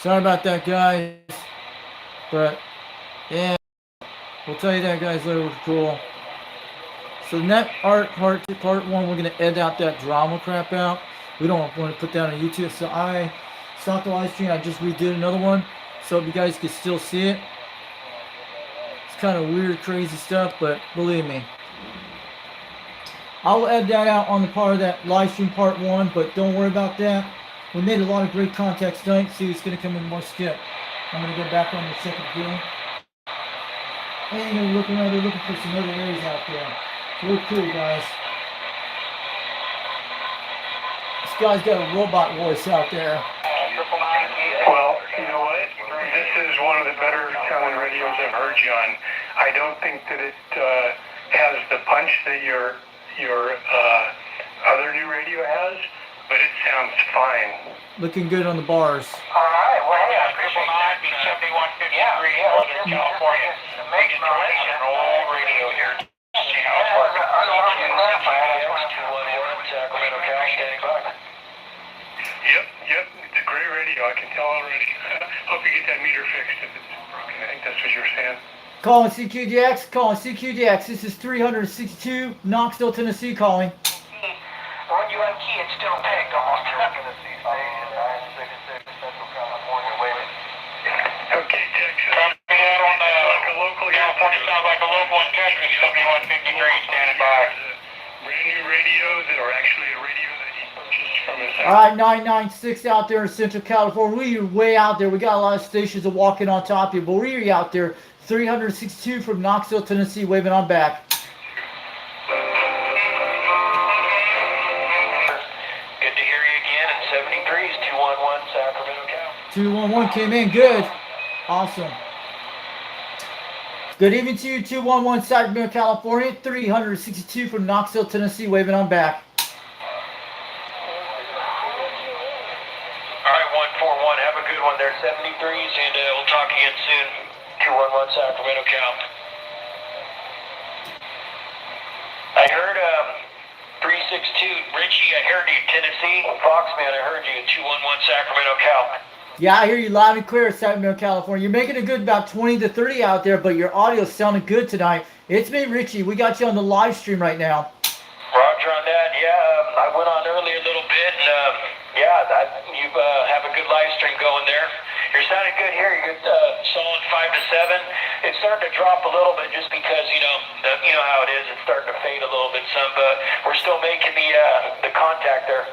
Sorry about that, guys. But yeah, we'll tell you that, guys, later. Was cool. So net art part one, we're gonna edit out that drama crap out. We don't want to put that on YouTube. So I stopped the live stream. I just redid another one, so you guys can still see it. It's kind of weird, crazy stuff, but believe me, I'll edit that out on the part of that live stream part one. But don't worry about that. We made a lot of great contacts tonight. See who's gonna come in more skip. I'm gonna go back on the second game. And they're looking around. They're looking for some other areas out there. Real cool, guys. This guy's got a robot voice out there. Well, you know what? This is one of the better sounding radios I've heard you on. I don't think that it has the punch that your other new radio has, but it sounds fine. Looking good on the bars. All right. Well, yeah, 999 7153. California. Make installation an old radio here. Yep, it's a great radio. I can tell already. Hope you get that meter fixed if it's broken. I think that's what you're saying. Calling CQDX, calling CQDX. This is 362, Knoxville, Tennessee calling. When you unkey, it's still pegged almost to Tennessee station, 966, Central California. Wait. Okay, Texas. On the local California sounds like a local in Texas, 7153 standing by. Brand new radio that are actually a radio that he purchased from his house. All right, 996 out there in Central California. We're way out there. We got a lot of stations that walking on top of you, but we're out there. 362 from Knoxville, Tennessee, waving on back. Good to hear you again in 73's 211 Sacramento County. 211 came in good. Awesome. Good evening to you, 211 Sacramento, California. 362 from Knoxville, Tennessee, waving on back. All right, 141. Have a good one there, 73's, and we'll talk again soon. 211 Sacramento County. I heard 362. Richie, I heard you. Tennessee. Foxman, I heard you. 211 Sacramento County. Yeah, I hear you loud and clear, Sacramento, California. You're making it good about 20 to 30 out there, but your audio's sounding good tonight. It's me, Richie. We got you on the live stream right now. Roger on that. Yeah, I went on earlier a little bit, and you have a good live stream going there. You're sounding good here. You're solid 5 to 7. It's starting to drop a little bit just because you know how it is. It's starting to fade a little bit some, but we're still making the contact there.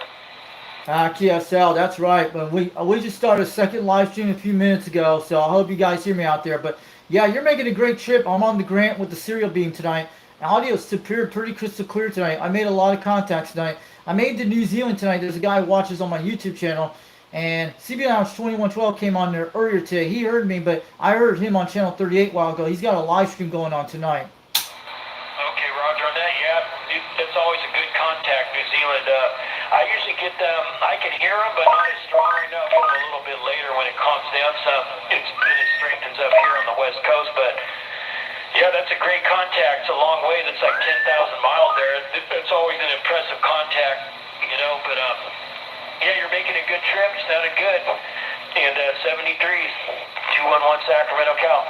QSL, that's right. But we just started a second live stream a few minutes ago, so I hope you guys hear me out there. But yeah, you're making a great trip. I'm on the Grant with the serial beam tonight. Audio's pretty crystal clear tonight. I made a lot of contacts tonight. I made the New Zealand tonight. There's a guy who watches on my YouTube channel, and CB Lounge 2112 came on there earlier today. He heard me, but I heard him on channel 38 a while ago. He's got a live stream going on tonight. Okay, Roger on that. Yeah, that's always a good contact, New Zealand. I usually get them. I can hear them, but not as strong enough. A little bit later when it calms down some. It strengthens up here on the West Coast, but. Yeah, that's a great contact. It's a long way. That's like 10,000 miles there. It's always an impressive contact, but yeah, you're making a good trip. You sounded good. And 73's 211 Sacramento, Cal.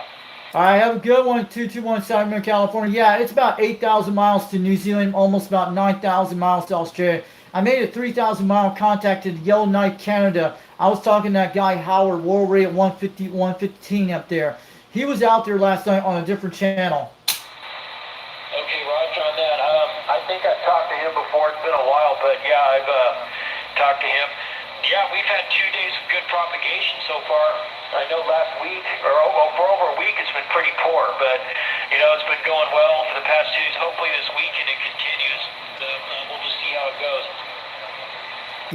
All right, have a good one, 221 Sacramento, California. Yeah, it's about 8,000 miles to New Zealand, almost about 9,000 miles to Australia. I made a 3,000-mile contact in Yellowknife, Canada. I was talking to that guy, Howard, world rate at 150, 115 up there. He was out there last night on a different channel. Okay, Roger on that. I think I've talked to him before. It's been a while, but yeah, I've talked to him. Yeah, we've had 2 days of good propagation so far. I know last week, or for over a week, it's been pretty poor, but it's been going well for the past 2 days. Hopefully this weekend it continues. We'll just see how it goes.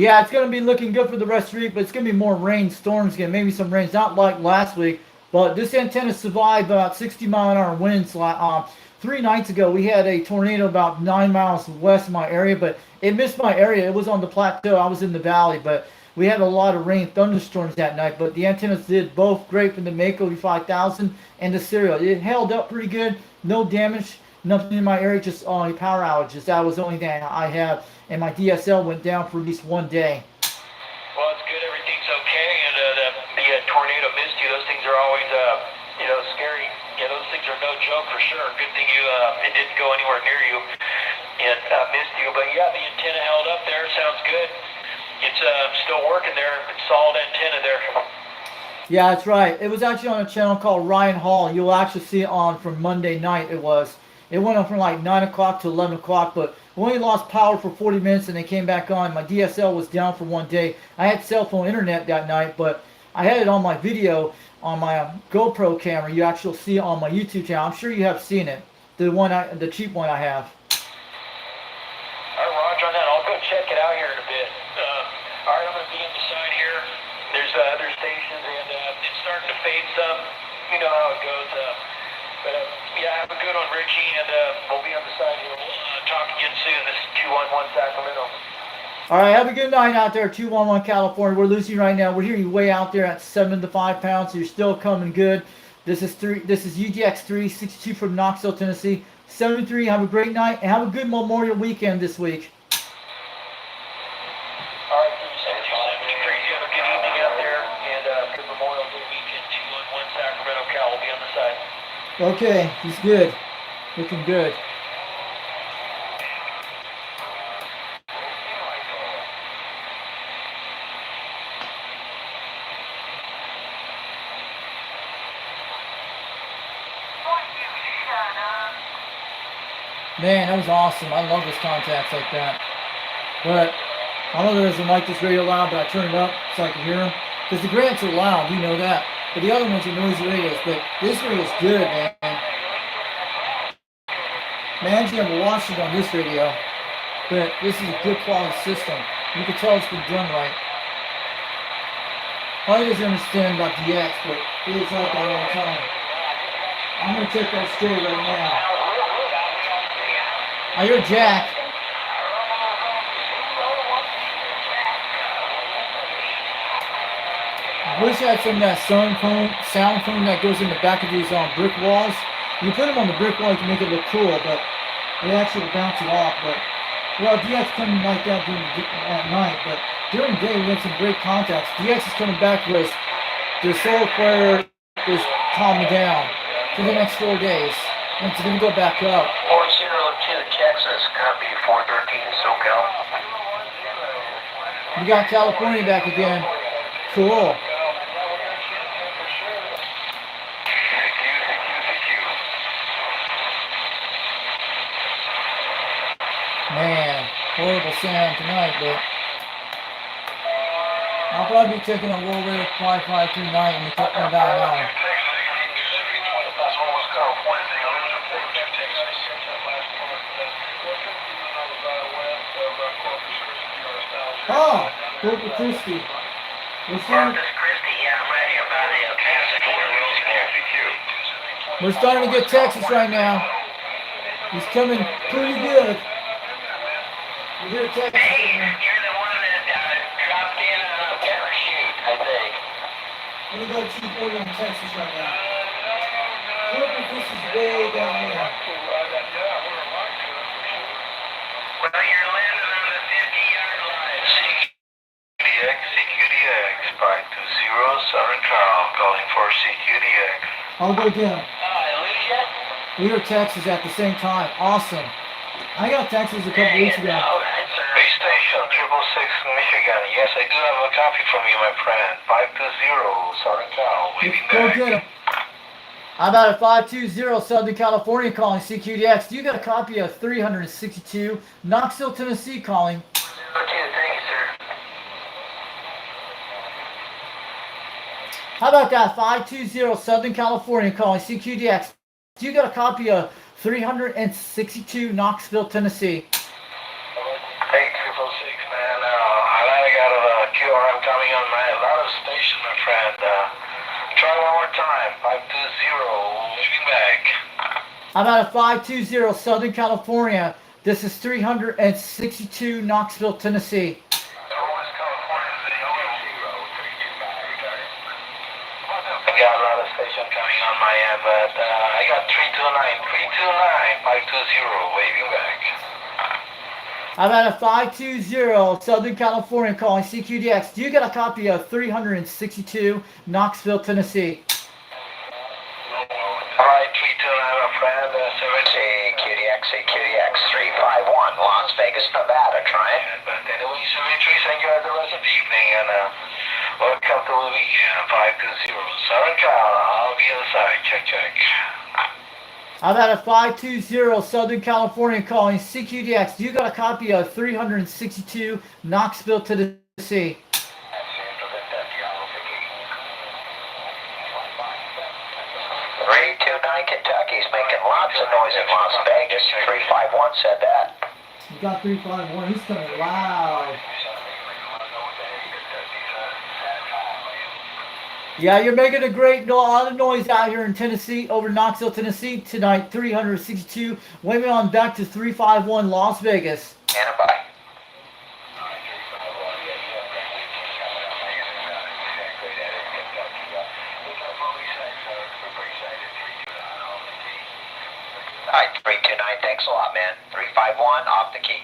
Yeah, it's going to be looking good for the rest of the week, but it's going to be more rain, storms again, maybe some rains, not like last week. But this antenna survived about 60-mile-an-hour winds. 3 nights ago, we had a tornado about 9 miles west of my area, but it missed my area. It was on the plateau. I was in the valley, but we had a lot of rain, thunderstorms that night. But the antennas did both great from the Mako 5000 and the serial. It held up pretty good. No damage, nothing in my area, just only power outages. That was the only thing I had, and my DSL went down for at least 1 day. Well, it's good. Everything's okay. and the tornado missed you. Those things are always, scary. Yeah, those things are no joke for sure. Good thing it didn't go anywhere near you and missed you. But yeah, the antenna held up there. Sounds good. It's still working there. It's solid antenna there. Yeah, that's right. It was actually on a channel called Ryan Hall. You'll actually see it on from Monday night. It went on from like 9 o'clock to 11 o'clock, but we only lost power for 40 minutes and they came back on. My DSL was down for one day. I had cell phone internet that night, but I had it on my video on my GoPro camera. You actually see it on my YouTube channel. I'm sure you have seen it. The cheap one I have. All right, Roger on that. I'll go check it out here in a bit. All right, I'm going to be on the side here. There's other stations, and it's starting to fade some. You know how it goes. But yeah, have a good one, Richie, and we'll be on the side here. We'll talk again soon. This is 211 Sacramento. All right, have a good night out there, 211 California. We're losing right now. We're hearing you way out there at 7 to 5 pounds. So you're still coming good. This is UGX 362 from Knoxville, Tennessee. 73. Have a great night and have a good Memorial weekend this week. All right, 373. Have a good evening out there, and good Memorial Day weekend. 211 Sacramento, Cal. We'll be on the side. Okay, he's good. Looking good. Man, that was awesome. I love those contacts like that. But I know there doesn't like this radio loud, but I turn it up so I can hear them. Because the grants are loud, you know that. But the other ones are noisy radios. But this radio is good, man. Man's never watched it on this radio. But this is a good quality system. You can tell it's been done right. Probably doesn't understand about DX, but it is like that all the time. I'm going to take that straight right now. I hear Jack. I wish I had some of that sound foam that goes in the back of these brick walls. You put them on the brick wall, you can make it look cool, but they actually will bounce it off. But well, DX coming like that at night, but during the day we had some great contacts. DX is coming back with the solar flare is calming down for the next 4 days. And it's going to go back up. 402 Texas, copy 413 SoCal. We got California back again. Cool. Man, horrible sound tonight, but I'll probably be taking a roll rate of 5539 and talking about an hour. Oh, Corpus Christi. We're starting to get Texas right now. He's coming pretty good. You hear Texas? Hey, you're the one that dropped in on a parachute, I think. Let me go 240 in Texas right now. Corpus Christi's way down there. Well, you're landing on the 50-yard line. CQDX, 520 Southern Cal, calling for CQDX. I'll go again. I lose you? We hear Texas at the same time. Awesome. I got Texas a couple weeks ago. Base station, 666 Michigan. Yes, I do have a copy from you, my friend. 520 Southern Cal, waiting Go back. get him. How about a 520 Southern California calling CQDX? You got a copy of 362 Knoxville, Tennessee calling. Okay, thank you, sir. How about that 520 Southern California calling CQDX? You got a copy of 362 Knoxville, Tennessee. Hey, 666, man. I got a QRM coming on my lot of station, my friend. Try one more time. 520, moving back. How about a 520 Southern California? This is 362 Knoxville, Tennessee. I got a lot of station coming on my end, but I got 329, 520, waving back. I'm at a 520 Southern California calling CQDX. Do you got a copy of 362 Knoxville, Tennessee? Alright, 329, my friend, 7CQDX 351, Las Vegas, Nevada, trying. But anyway, 73, thank you the rest of the evening, and welcome to the weekend, 520, Southern Cal, I'll be on the side, check. I'm at a 520 Southern California calling CQDX. Do you got a copy of 362 Knoxville, Tennessee? 329 Kentucky's making lots of noise in Las Vegas. 351 said that. You got 351. He's coming loud. Yeah, you're making a lot of noise out here in Tennessee, over Knoxville, Tennessee tonight. 362. Waving on back to 351 Las Vegas. And bye. Alright, 329, thanks a lot, man. 351, off the key.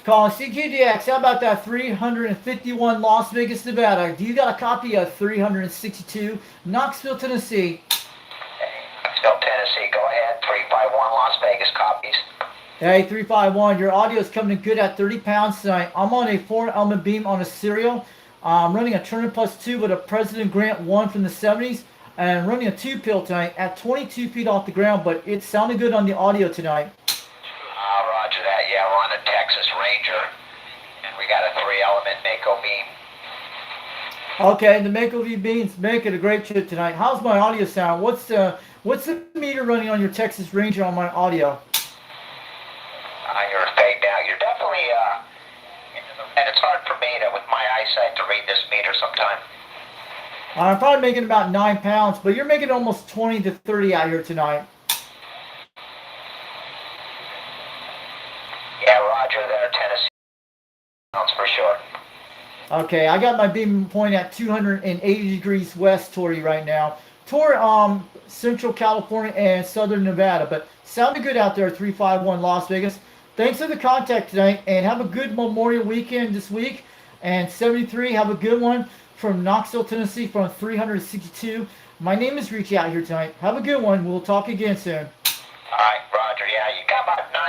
Calling CQDX, how about that 351 Las Vegas, Nevada? Do you got a copy of 362 Knoxville, Tennessee? Knoxville, Tennessee, go ahead. 351 Las Vegas copies. Hey, 351, your audio is coming in good at 30 pounds tonight. I'm on a 4-element beam on a serial. I'm running a Turner Plus 2 with a President Grant 1 from the 70s. And running a 2-pill tonight at 22 feet off the ground, but it sounded good on the audio tonight. Roger that. Yeah, we're on a Texas Ranger, and we got a 3-element Mako beam. Okay, the Mako V beams making a great trip tonight. How's my audio sound? What's the meter running on your Texas Ranger on my audio? You're fading out. You're definitely and it's hard for me with my eyesight to read this meter sometime. I'm probably making about 9 pounds, but you're making almost 20 to 30 out here tonight. Yeah, roger there, Tennessee. That's for sure. Okay, I got my beam pointing at 280 degrees west toward you right now. Toward Central California and Southern Nevada, but sounded good out there, 351 Las Vegas. Thanks for the contact tonight, and have a good Memorial weekend this week. And 73, have a good one. From Knoxville, Tennessee, from 362. My name is Richie out here tonight. Have a good one. We'll talk again soon. All right, roger. Yeah, you got about 9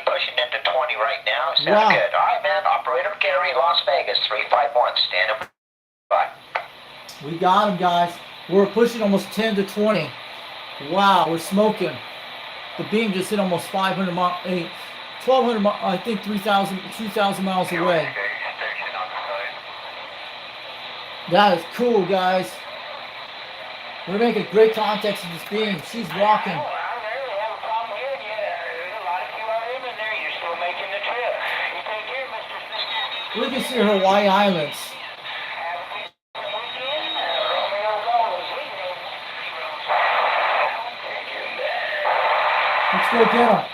pushing into 20 right now. Sounds good. All right, man. Operator Gary, Las Vegas, 351. Stand by. We got him, guys. We're pushing almost 10 to 20. Wow, we're smoking. The beam just hit almost 500 miles, 1,200 miles, I think 3,000, 2,000 miles away. That is cool, guys. We're making great contacts in this beam. She's rocking. I really have a problem hearing you. There's a lot of QRM in there. You're still making the trip. You take care, Mr. Smith. We can see Hawaii Islands. Have a good weekend. Romeo's always leaving. Let's go get them.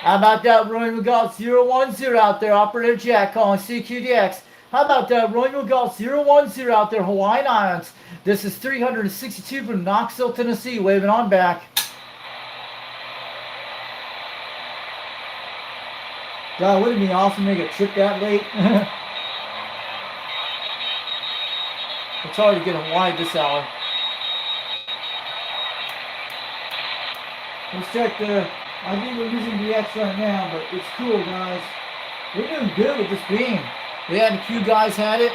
How about that, Roy Golf 010 out there, Operator Jack calling CQDX. How about that, Roy Golf 010 out there, Hawaiian Islands. This is 362 from Knoxville, Tennessee, waving on back. God, wouldn't it be awesome to make a trip that late? It's hard to get Hawaii this hour. Let's check the... I think we're using DX right now, but it's cool, guys. We're doing good with this beam. We had a few guys had it.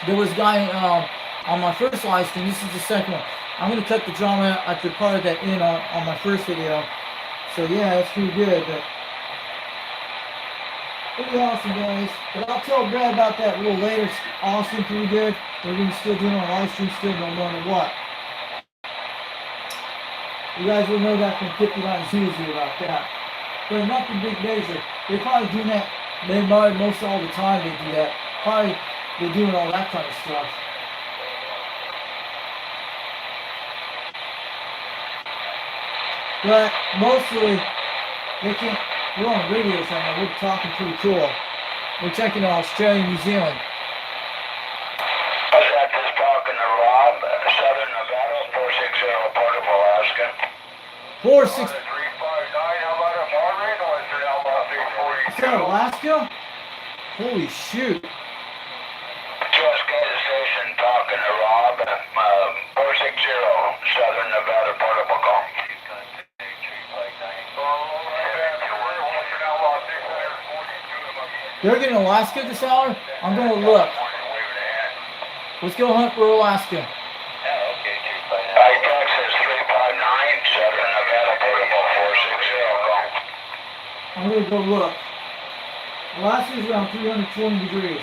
There was a guy on my first live stream. This is the second one. I'm going to cut the drama after part of that in on my first video. So yeah, that's pretty good. But pretty awesome, guys. But I'll tell Brad about that a little later. It's awesome, pretty good. We're going to still doing our live stream still no matter what. You guys will know that from 59 Susie about that. But nothing big major. They probably do that. They probably most all the time they do that. Probably they're doing all that kind of stuff. But mostly they can't. We're on the radio right now. We're talking pretty cool. We're checking out Australia, New Zealand. I was just talking to Rob, Southern Nevada, 460, part of Alaska. 460. 359, how about a bar rate or 3 that Alaska? Holy shoot. Just got a station talking to Rob, 460, Southern Nevada Protocol. They're getting Alaska this hour? I'm going to look. Let's go hunt for Alaska. Texas 359, Southern Nevada Protocol 460. I'm going to go look. Alaska's around 320 degrees.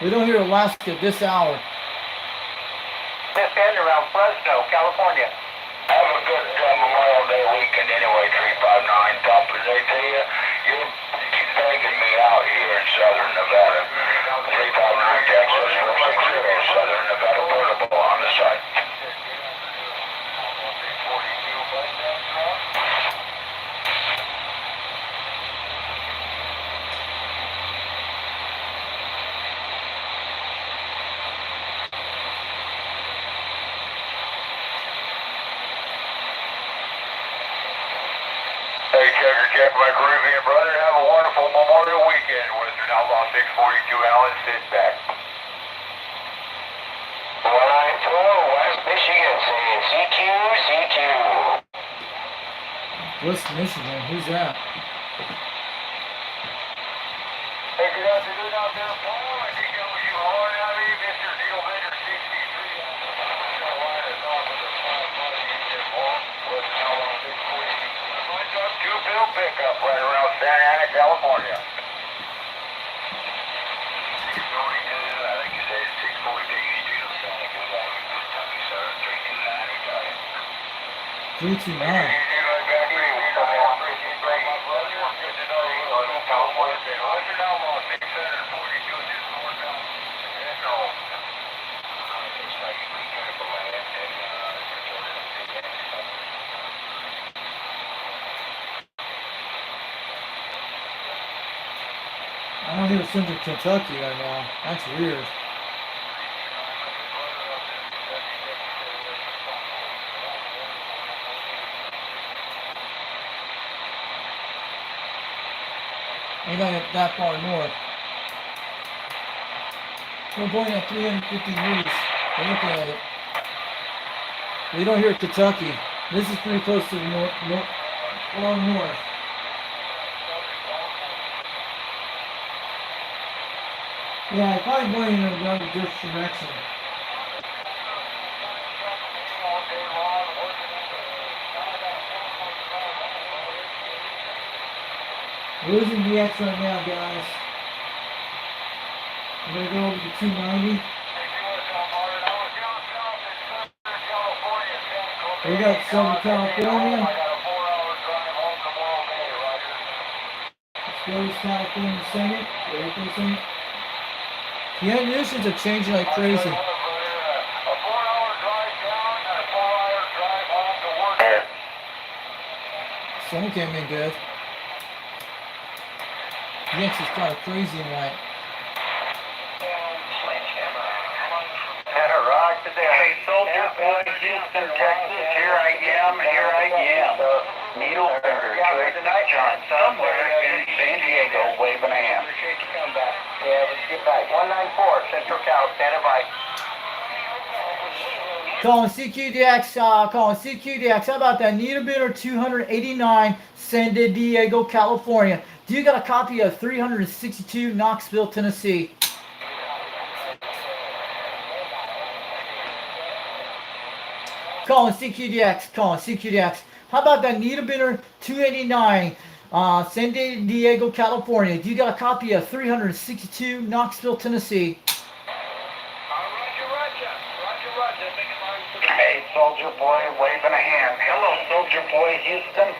We don't hear Alaska this hour. This end around Fresno, California. Have a good Memorial Day weekend anyway, 359. Top of the day to you. You're begging me out here in Southern Nevada. 359 Texas 460, Southern Nevada Protocol on the site. Hey, check my Caribbean brother. Have a wonderful Memorial weekend. Western Outlaw 642 Allen, sit back. 194 West Michigan saying CQ, CQ. West Michigan, who's that? Hey, good afternoon out there, Paul. I think it was you hard out of Mr. Needle Bender 63 out of North Carolina, north of the 5 there, Paul. Western Outlaw 642. Two-bill pickup right around Santa Ana, California. I think you said 642 Street of Santa Ana. Good time, sir. 329. 329. I don't hear Central Kentucky right now. That's weird. Ain't not that far north. We're pointing at 350 degrees. We're looking at it. We don't hear Kentucky. This is pretty close to the far north. Yeah, it's probably going in another different direction. We're losing DX right now, guys. We're gonna go over to 290. We got Southern California. Let's go to California Senate. Ready for the Senate? The ammunitions are changing like crazy. Someone came in good. DX is kind of crazy in white. Hey, Soldier Boy, Houston, Texas, here I am. Needle Finger, John, somewhere in San Diego, waving a hand. Appreciate you coming back. Yeah, let's get back. 194, Central Cal, standing by. Calling CQDX, calling CQDX. How about that? Needle Bidder 289, San Diego, California. Do you got a copy of 362, Knoxville, Tennessee? Calling CQDX, calling CQDX. How about that Needle Bidder 289, San Diego, California? Do you got a copy of 362, Knoxville, Tennessee? Hey, Soldier Boy, waving a hand. Hello, Soldier Boy, Houston.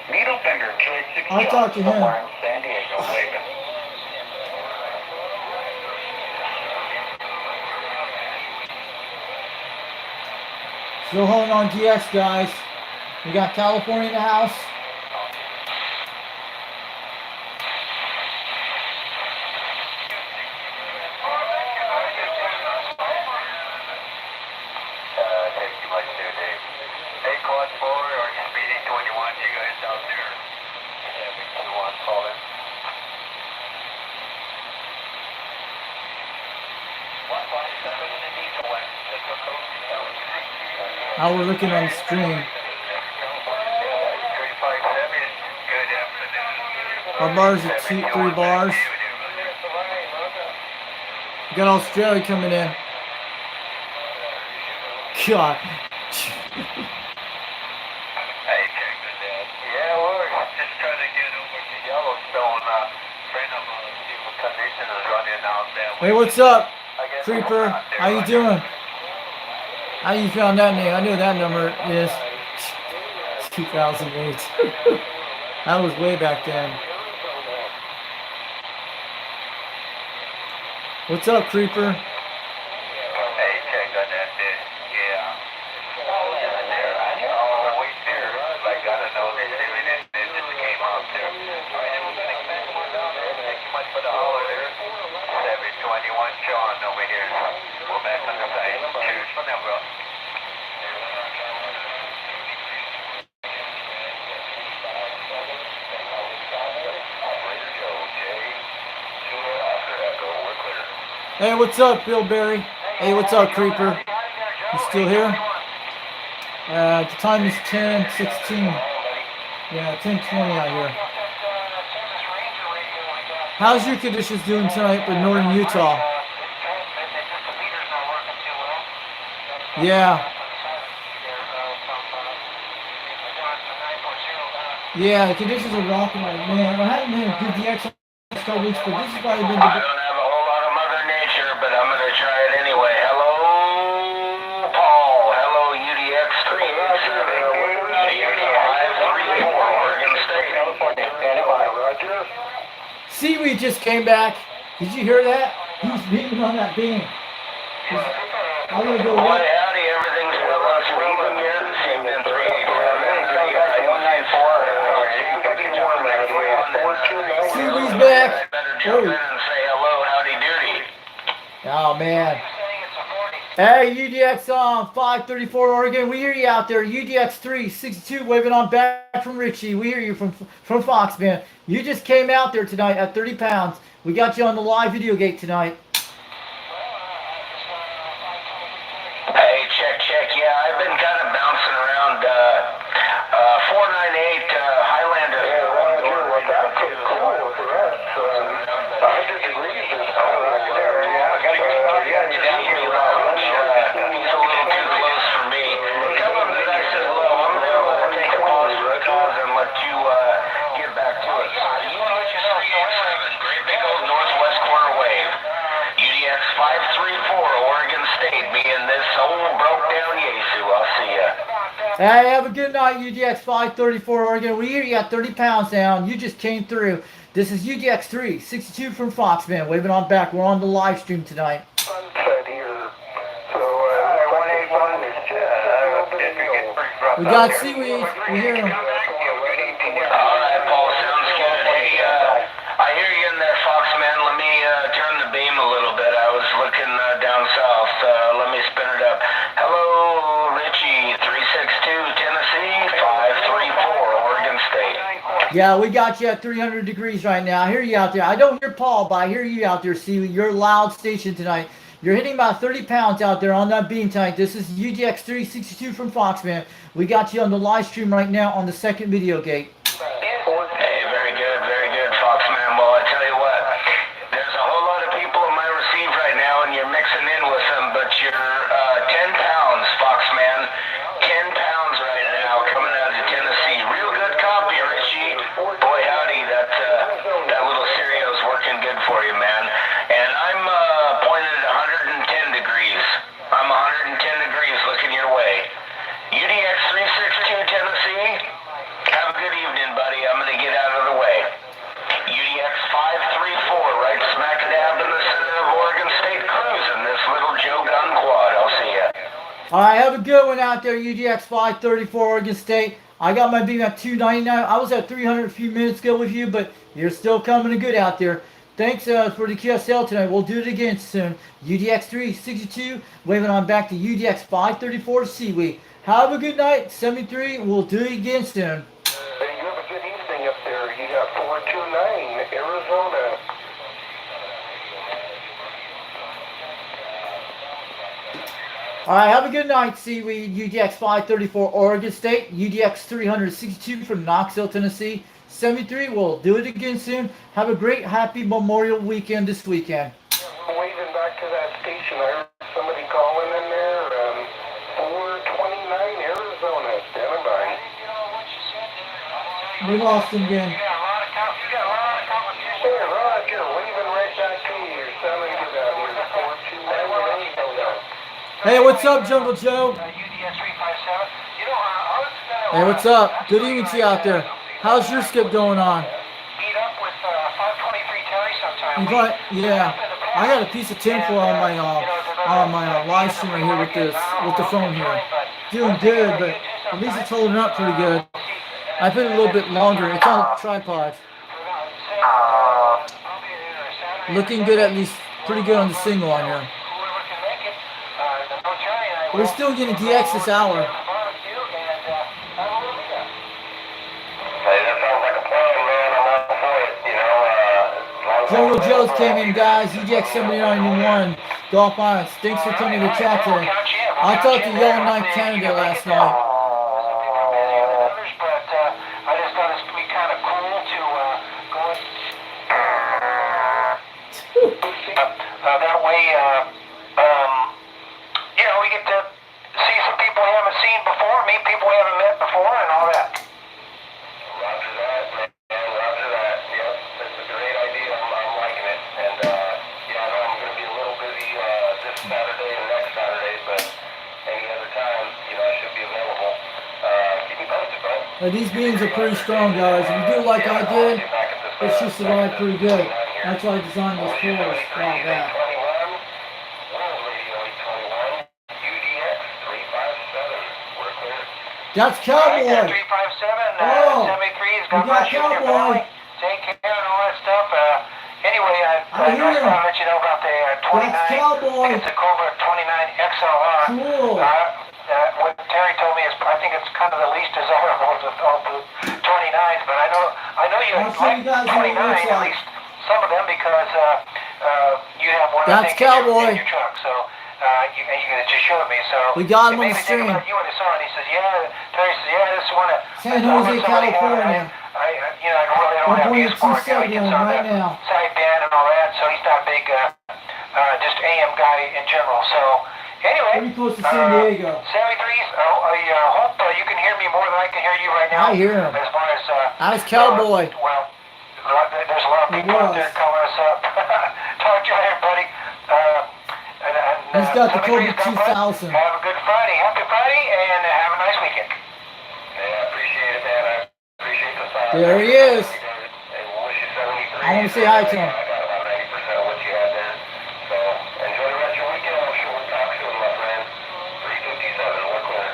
Needlefinger, Trade 6 I'll talk to him. somewhere in San Diego, waving. Still holding on DX, guys. We got California in the house. Thank you much there, Dave. Hey, Quad 4 or Speedy 21, you guys out there? Yeah, 215. How we're looking on the stream. Our bars are 3 bars. We got Australia coming in. God. Yeah, we're just trying to get over to Yellowstone. Friend of mine, see what condition is running out there. Hey, what's up, Creeper? How you doing? How you found that name? I know that number is 2008. That was way back then. What's up, Creeper? Hey, check on that there. Yeah. Oh, yeah, there. Oh, wait there. Like, I don't know. They just came out there. All right, then we're going to expand more down there. Thank you much for the holler there. 721 Sean over here. We're back on the side. Cheers for them, bro. Hey, what's up, Bill Berry? Hey, what's up, Creeper? You still here? The time is 10:16. Yeah, 10:20 out here. How's your conditions doing tonight in northern Utah? Yeah. Yeah, the conditions are rocking right, man. I haven't been a good DX couple weeks, but this has probably been the I don't have a whole lot of Mother Nature, but I'm going to try it anyway. Hello, Paul. Hello, UDX3. UDX 534, Oregon State. Roger. Seaweed just came back. Did you hear that? He's beating on that beam. I'm gonna go Boy, right. howdy, everything's well on stream up here. This evening, 387. Seaweed's back. Better jump in and say hello, howdy doody. Oh man. Hey, UDX 534 Oregon, we hear you out there. UDX 362 waving on back from Richie. We hear you from Fox, man. You just came out there tonight at 30 pounds. We got you on the live video gate tonight. Hey, check. Yeah, I've been kind of bouncing around 498 Highlander. He's a little too close for me. Tell him that I said hello. I'm going to take a pause for the cause and let you get back to it. Great big old northwest corner wave. UDX 534, Oregon State, me and this old broke down Yesu. I'll see ya. Hey, have a good night, UDX 534 Oregon. We hear you got 30 pounds down. You just came through. This is UDX 362 from Fox, man. Waving on back. We're on the live stream tonight. Sunset here. So, 181 is We got Seaweed. We hear him. All right, Paul. Sounds good. Hey, I hear you in there, Fox, man. Let me turn the beam a little bit. I was looking down south. Let me spin it up. Hello, Richie. 362 Tennessee. 534 Oregon State. Yeah, we got you at 300 degrees right now. I hear you out there. I don't hear Paul, but I hear you out there, Seaweed. You're a loud station tonight. You're hitting about 30 pounds out there on that beam tonight. This is UGX 362 from Fox, man. We got you on the live stream right now on the second video gate. Hey, very good, Foxman. Well, I tell you what, there's a whole lot of people in my receive right now, and you're mixing in with them, but you're 10 pounds, Foxman. 10 pounds right now coming out of Tennessee. Real good copy, Richie. Boy, howdy, that little Serio's working good for you, man. And I'm pointed at 110 degrees. I'm 110 degrees looking your way. UDX 362 Tennessee. Have a good evening, buddy. I'm going to get out of the way. UDX 534, right smack dab in the center of Oregon State, cruising this little Joe Gun quad. I'll see ya. All right, have a good one out there, UGX 534 Oregon State. I got my beam at 299. I was at 300 a few minutes ago with you, but you're still coming good out there. Thanks for the QSL tonight. We'll do it again soon. UDX 362, waving on back to UDX 534 Seaweed. Have a good night, 73. We'll do it again soon. Hey, you have a good evening up there. You got 429, Arizona. All right, have a good night, Seaweed. UDX 534 Oregon State, UDX 362 from Knoxville, Tennessee. 73, we'll do it again soon. Have a great, happy Memorial weekend this weekend. We're waving back to that station. I heard somebody calling in there. 429 Arizona. Standing by. We lost him again. You got a lot of competition. Hey, Roger, waving right back to you. You're sounding good out here. 429 Arizona. Hey, what's up, Jungle Joe? UDS 357. You know, I was gonna, Hey, what's up? Good evening to you out there. How's your skip going on? meet up with 523 Terry sometime. You got, yeah, I got a piece of tinfoil on my live stream right here with the phone here. Doing good, but at least it's holding up pretty good. I put it a little bit longer. It's on a tripod. Looking good, at least pretty good on the single on here. We're still getting DX this hour. Hey, that sounds like a plan, man. I'm all for it, you know. Jungle Joe's came in, guys. UDX 79-1. Golf Islands. Thanks for coming to the chat today. I talked to Yellow Knife Canada last night. I just thought it'd be kind of cool to go that way, you know, we get to see some people we haven't seen before, meet people we haven't met before, and all that. Roger that, man. Roger that. Yep, that's a great idea. I'm liking it. And, yeah, I know I'm going to be a little busy this Saturday and next Saturday, but any other time, you know, I should be available. Keep me posted, bro. These beans are pretty strong, guys. If you do like I did, it should survive pretty good. That's why I designed this course like that. That's Cowboy. 357, Oh, 73's we got got my shooting your Cowboy. family. Take care and all that stuff. Anyway, I I hear just him. want to let you know about the 29. That's Cowboy. It's a Cobra 29 XLR. Cool. What Terry told me is, I think it's kind of the least desirable of the 29s, but I know you I'll show you like guys what it 29, looks at like. least some of them, because you have one That's I think in Cowboy. your truck, so you just showed me. So We got him it on made the me think stream. about you when he saw it. He says, yeah, Terry says, yeah, this is one of San Jose, California. I really don't have use for it. $1.27 He gets on right the now. side band and all that, so he's not a big, just AM guy in general. So anyway, Pretty close to San Diego. 73s. I hope you can hear me more than I can hear you right now. I hear him. As far as How's Cowboy? well, there's a lot of people out there calling us up. Talk to you later, buddy. He's got the 73s, Cobra God bless. 2000. Have a good Friday. Happy Friday, and have a nice weekend. Yeah, I appreciate it, man. I appreciate the sign. There he is. And we'll wish you 73. I want to say hi to him. I got about 90% of what you had there. So enjoy the rest of your weekend. I'm sure we'll talk soon, my friend. 357, we're clear.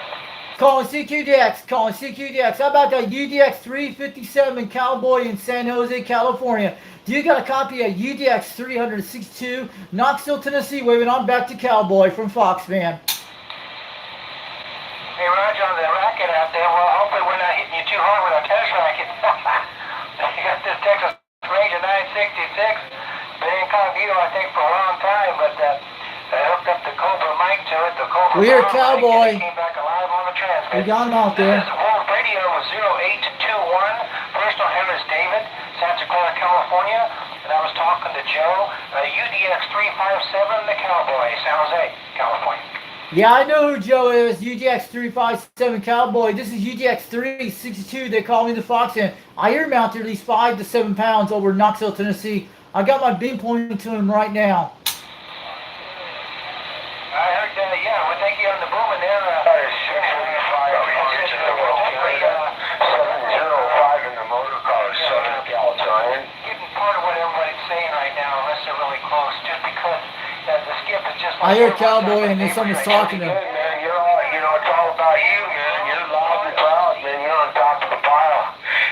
Calling CQDX. Calling CQDX. How about that UDX 357 Cowboy in San Jose, California? Do you got a copy of UDX 362 Knoxville, Tennessee? Waving on back to Cowboy from Fox Fan. Hey, Roger, on the racket out there, well, hopefully we're not hitting you too hard with our tennis racket. You got this Texas Ranger 966. Been incognito, I think, for a long time, but I hooked up the Cobra mic to it. The Cobra We hear Pro mic, Cowboy. and it came back alive on the transmit. We got him out there. This is World Radio 0821. Personal name is David, Santa Clara, California. And I was talking to Joe, UDX 357, the Cowboy, San Jose, California. Yeah, I know who Joe is. UDX 357 Cowboy. This is UDX 362. They call me the Fox Fan. I hear him out there at least 5 to 7 pounds over in Knoxville, Tennessee. I got my beam pointing to him right now. I heard that, yeah, we're thank you on the boom in there. 705 in the motor car, Southern California. Getting part of what everybody's saying right now, unless they're really close, just because the skip is just I hear Cowboy and then someone's talking to him. Good, man. You're all, you know, it's all about you, man. You're loud and proud, man. You're on top of the pile.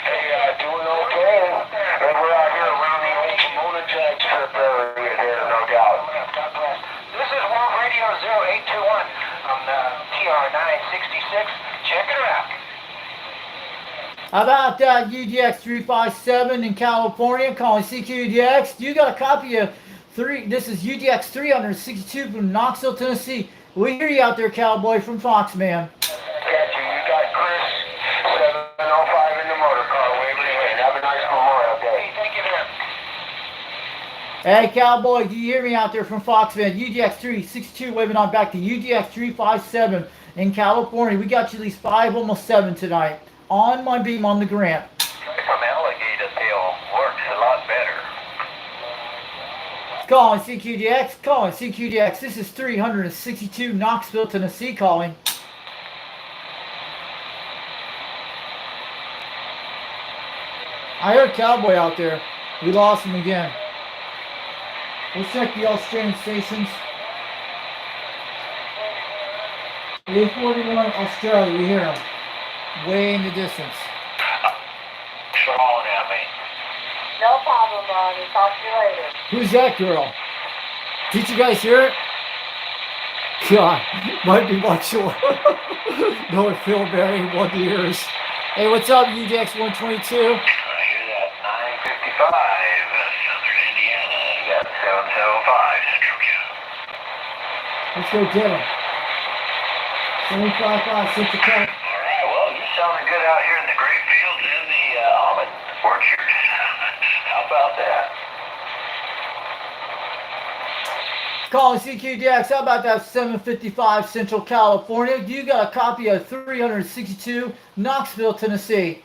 Hey, doing okay. And we're out here around the old Pomona Jack strip area here, no doubt. God bless. This is World Radio 0821 on TR 966. Check it out. How about that UDX 357 in California? Calling CQDX. You got a copy of this is UDX 362 from Knoxville, Tennessee. We hear you out there, cowboy from Fox, man. Got you. You got Chris 705 in the motor car waving your hand. Have a nice Memorial Day. Thank you, man. Hey, cowboy, do you hear me out there from Fox, man? UDX362 waving on back to UDX357 in California. We got you at least 5, almost 7 tonight on my beam on the Grant. From Alligator Tail works a lot better. Calling CQDX, calling CQDX. This is 362 Knoxville, Tennessee calling. I heard Cowboy out there. We lost him again. Let's check the Australian stations. 841 Australia, we hear him. Way in the distance. Trolling at me. No problem, Ronnie. Talk to you later. Who's that girl? Did you guys hear it? God, might be my short. No, it feel very one ears. Hey, what's up, UDX 122? I hear that 955, Southern Indiana. You got 775, Central County. Let's go get him. 755 Central County. All right, well, you're sounding good out here in the grape fields and the almond orchard. How about that? Calling CQDX, how about that 755 Central California? You got a copy of 362 Knoxville, Tennessee.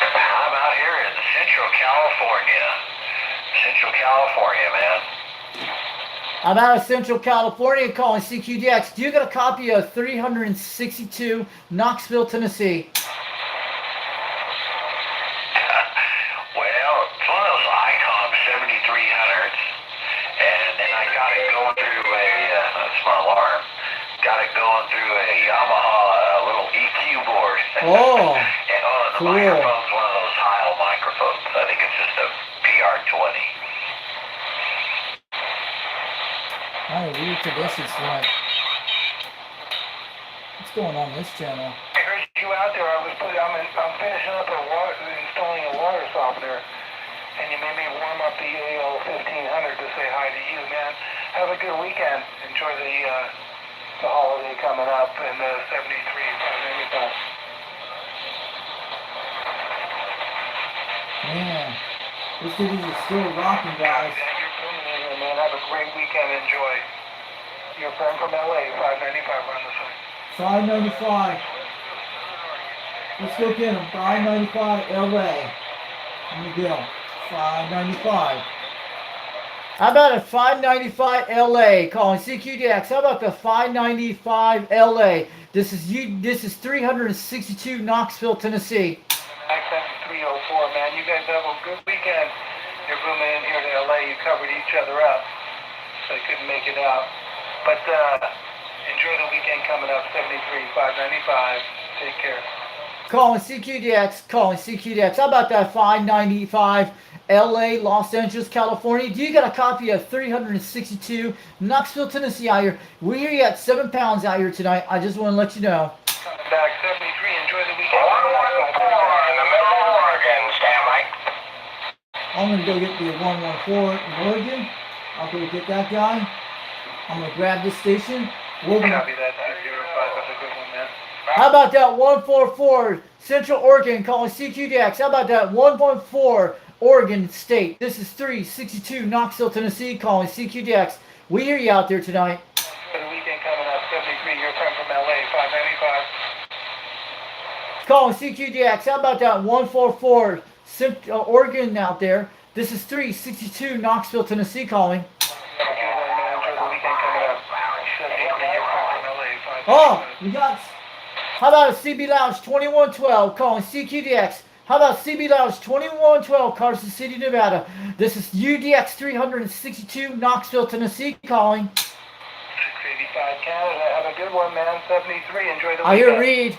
I'm out here in Central California. Central California, man. I'm out of Central California calling CQDX. You got a copy of 362 Knoxville, Tennessee. Well, it's one of those Icon 7300s, and then I got it going through that's my alarm, got it going through a Yamaha little EQ board. Oh, And the cool. microphone's one of those Heil microphones. I think it's just a PR20. Oh, weird conditions tonight. What's going on this channel? I heard you out there. I'm finishing up installing a water softener, and you made me warm up the AL 1500 to say hi to you, man. Have a good weekend. Enjoy the holiday coming up and the 73 595. Man, this dude is still rocking, guys. Yeah, you're booming in here, man. Have a great weekend. Enjoy. Your friend from LA, 595 on the side. 595. Let's go get him. 595 LA. Let me get him. 595. How about a 595 LA calling CQDX? How about the 595 LA? This is 362 Knoxville, Tennessee. Accent 304, man. You guys have a good weekend. You're booming in here to LA. You covered each other up, so I couldn't make it out. But enjoy the weekend coming up. 73 595. Take care. Calling CQDX, calling CQDX. How about that 595 LA, Los Angeles, California? Do you got a copy of 362 Knoxville, Tennessee out here? We hear you at 7 pounds out here tonight. I just want to let you know. Coming back 73. Enjoy the weekend. 114 in the middle of Oregon, stand by. I'm going to go get the 114 in Oregon. I'll go get that guy. I'm going to grab this station. We're gonna, Copy that 205. That's a good one, man. how about that 144 Central Oregon calling CQDX? How about that 114 Oregon State? This is 362 Knoxville, Tennessee calling CQDX. We hear you out there tonight. For the weekend coming up, 73. Your friend from LA, 595. Calling CQDX. How about that 144 Oregon out there? This is 362 Knoxville, Tennessee calling. Have a good one, man. Enjoy the weekend coming up. 73. Your friend from LA, 595. Oh, we got. How about a CB Lounge 2112 calling CQDX? How about CB Lounge 2112 Carson City, Nevada? This is UDX 362 Knoxville, Tennessee calling. 685 Canada. Have a good one, man. 73. Enjoy the weekend. I hear Reed.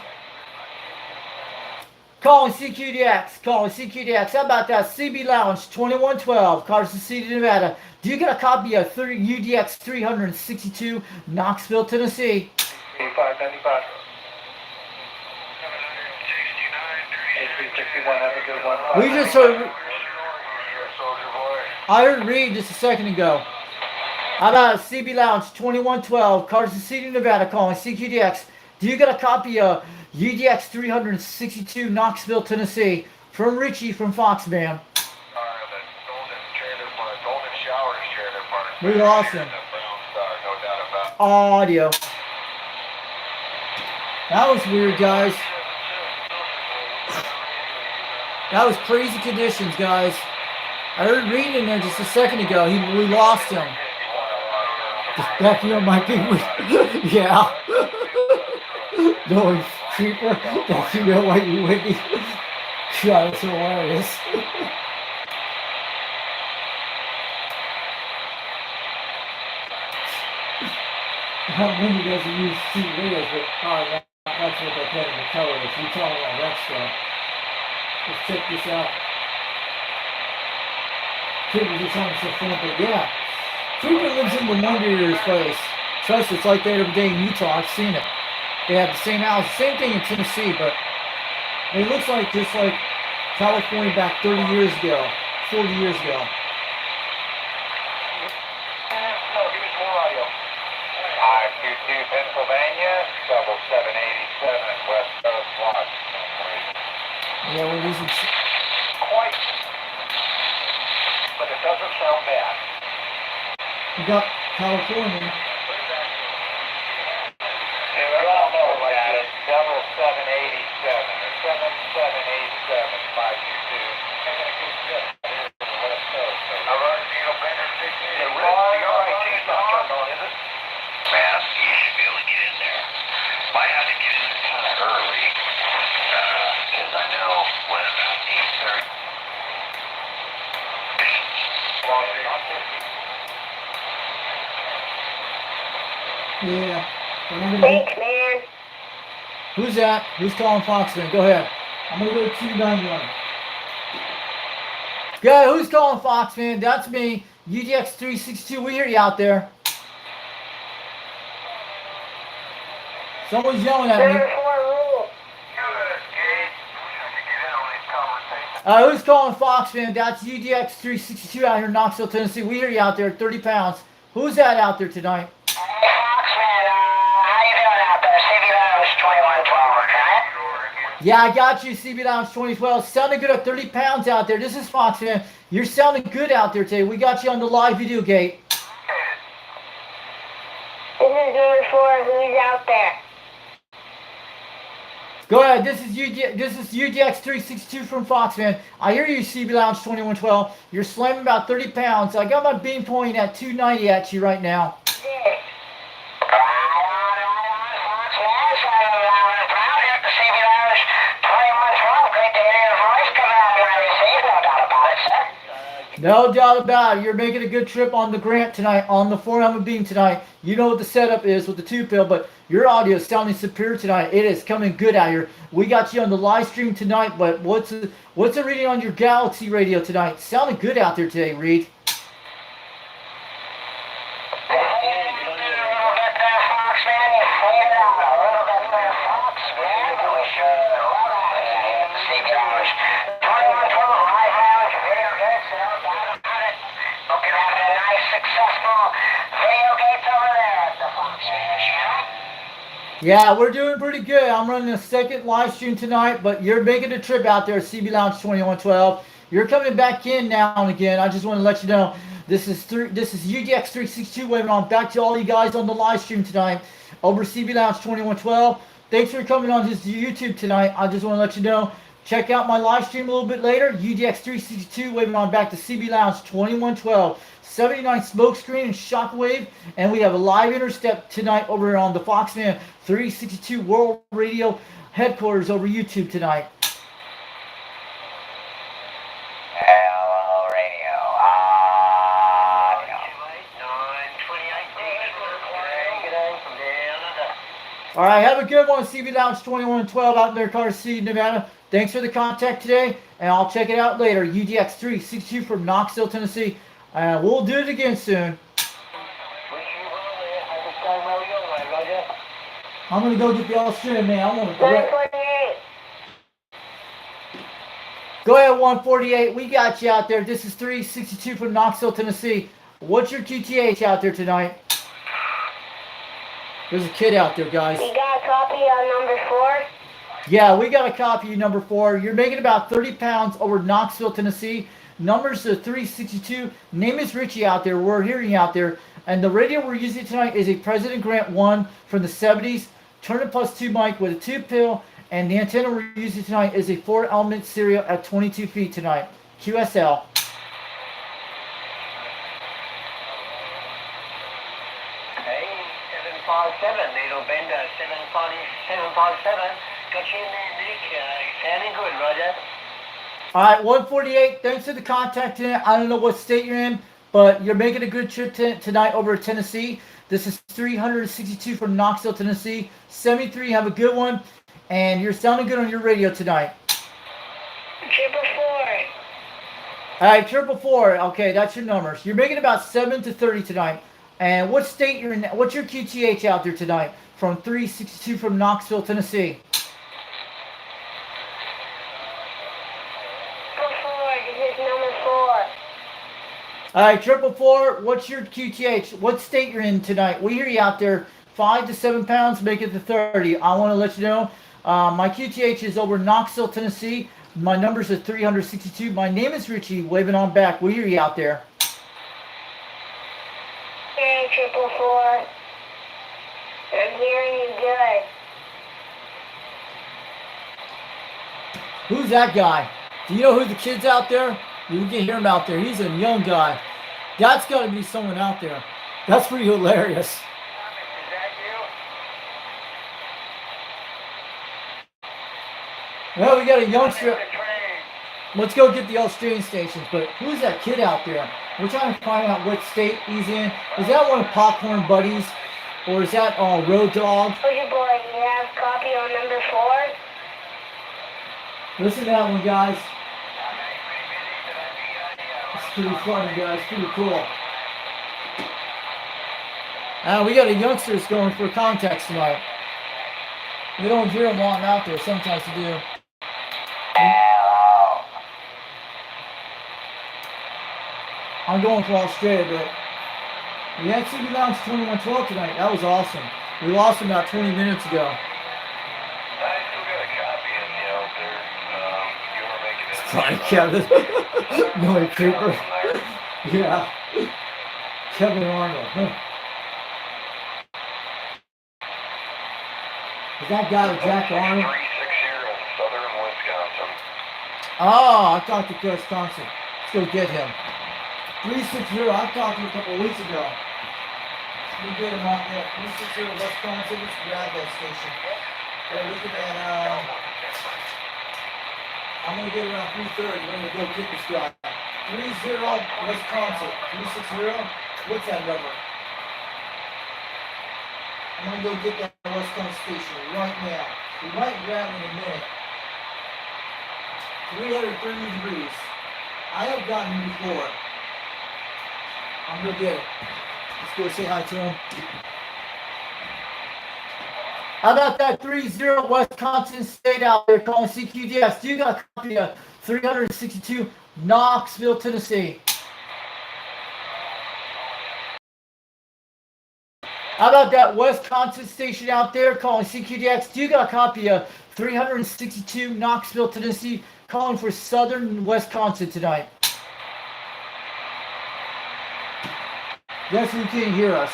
Calling CQDX, calling CQDX. How about that CB Lounge 2112 Carson City, Nevada? Do you get a copy of UDX 362 Knoxville, Tennessee? 595. 8361, have a good one. We just heard. Soldier boy. I heard Reed just a second ago. How about CB Lounge 2112, Carson City, Nevada, calling CQDX. Do you get a copy of UDX 362, Knoxville, Tennessee, from Richie from Foxman? The Golden Showers trailer park. Pretty awesome. The Brown Star, no doubt about it. Audio. That was weird, guys. That was crazy conditions, guys. I heard Reed in there just a second ago. We lost him. Back here might be yeah. No, cheaper. Don't you know what you would be? God, it's hilarious. How many doesn't use cheap videos, but that's what they put in the color. If you tell them all that stuff. Let's check this out. Trooper just having some fun, but yeah. Trooper lives in the Wonder Years place. Trust it's like that every day in Utah. I've seen it. They have the same house, same thing in Tennessee, but it looks like just like California back 30 years ago, 40 years ago. No, give me more audio. 522 Pennsylvania, 7787 West Coast Washington. Yeah, we're losing. Quite, but it doesn't sound bad. We got California. It's 7787 or 7787 522. West Coast. All right, Neil Bender, 16. The RIT's not turned on, is it? Man, you should be able to get in there. Might have to get in there kind of early. Because I know when about 8:30. Yeah. Thanks, man. Who's that? Who's calling Foxman? Go ahead. I'm gonna go to 291. Good. Who's calling Foxman? That's me. UDX 362. We hear you out there. Someone's yelling at me. Number 4 rule. Who's calling Foxman? That's UDX 362 out here in Knoxville, Tennessee. We hear you out there. 30 pounds. Who's that out there tonight? Hey, Foxman, how you doing out there? CB Lounge 2112, okay? Yeah, I got you, CB Lounge 2012. Sounding good at 30 pounds out there. This is Foxman. You're sounding good out there today. We got you on the live video gate. This is number 4. Who's out there? Go ahead. This is UDX 362 from Foxman. I hear you, CB Lounge 2112. You're slamming about 30 pounds. I got my beam pointing at 290 at you right now. No doubt about it. You're making a good trip on the Grant tonight, on the 4-helmet beam tonight. You know what the setup is with the 2-pill, but your audio is sounding superior tonight. It is coming good out here. We got you on the live stream tonight, but what's the reading on your Galaxy radio tonight? Sounding good out there today, Reed. Yeah, we're doing pretty good. I'm running a second live stream tonight, but you're making a trip out there, CB Lounge 2112. You're coming back in now and again. I just want to let you know this is UDX 362 waving on back to all you guys on the live stream tonight over CB Lounge 2112. Thanks for coming on his YouTube tonight. I just want to let you know, check out my live stream a little bit later. UDX 362 waving on back to CB Lounge 2112. 79 smokescreen and shockwave, and we have a live interstep tonight over on the Foxman 362 World Radio headquarters over YouTube tonight. Hello, radio. All right, have a good one, CB Lounge 2112 out in there, Carter City, Nevada. Thanks for the contact today, and I'll check it out later. UDX 362 from Knoxville, Tennessee. We'll do it again soon. I'm going to go get the Australian man. I'm going to 148. Go ahead, 148. We got you out there. This is 362 from Knoxville, Tennessee. what's your QTH out there tonight? There's a kid out there, guys. You got a copy on number 4? Yeah, we got a copy of number 4. You're making about 30 pounds over Knoxville, Tennessee. Numbers are 362. Name is Richie out there. We're hearing you out there. And the radio we're using tonight is a President Grant 1 from the 70s. Turn it +2 mic with a 2-pill. And the antenna we're using tonight is a 4-element serial at 22 feet tonight. QSL. Hey, 757, Needle Bender, 757. Got you in there, Nick. Sounding good, Roger. All right, 148. Thanks for the contact tonight. I don't know what state you're in, but you're making a good trip tonight over to Tennessee. This is 362 from Knoxville, Tennessee. 73, have a good one. And you're sounding good on your radio tonight. 444. All right, 444. Okay, that's your numbers. You're making about 7 to 30 tonight. And what state you're in? What's your QTH out there tonight? From 362 from Knoxville, Tennessee. 444. This is number 4. All right, 444. What's your QTH? What state you're in tonight? We hear you out there. 5 to 7 pounds, make it to 30. I want to let you know. My QTH is over Knoxville, Tennessee. My numbers are 362. My name is Richie, waving on back. We hear you out there. Hey, 444. I'm hearing you good. Who's that guy? Do you know who the kid's out there? You can hear him out there. He's a young guy. That's got to be someone out there. That's pretty hilarious. Is that you? Well, we got a youngster. The train. Let's go get the Australian stations. But who's that kid out there? We're trying to find out what state he's in. Is that one of Popcorn Buddies? Or is that Road Dog? Soldier Boy, you have a copy on number 4? Listen to that one, guys. It's pretty funny, guys. Pretty cool. We got a youngster that's going for contacts tonight. We don't hear them while I'm out there. Sometimes we do. I'm going for Australia, but we had City Lounge 2112 tonight. That was awesome. We lost him about 20 minutes ago. I still got a copy of me out there. You were making it. Sorry, Kevin. No creeper. Yeah. Kevin Arnold. Huh. Is that guy with Jack Arnold? 360 in southern Wisconsin. Oh, I talked to Wisconsin. Let's go get him. 360, I talked to him a couple of weeks ago. We get him out there. 360 Wisconsin. Let's grab that station. They're looking at, I'm going to get around 3:30. We're going to go get this guy. 30 Wisconsin. 360. What's that number? I'm going to go get that Wisconsin station right now. We might grab it in a minute. 330 degrees. I have gotten him before. I'm going to get it. Let's go say hi to him. How about that 30 Wisconsin State out there calling CQDS? You got a copy of 362 Knoxville, Tennessee. How about that Wisconsin station out there calling CQDX? You got a copy of 362 Knoxville, Tennessee, calling for southern Wisconsin tonight. Guess who can't hear us?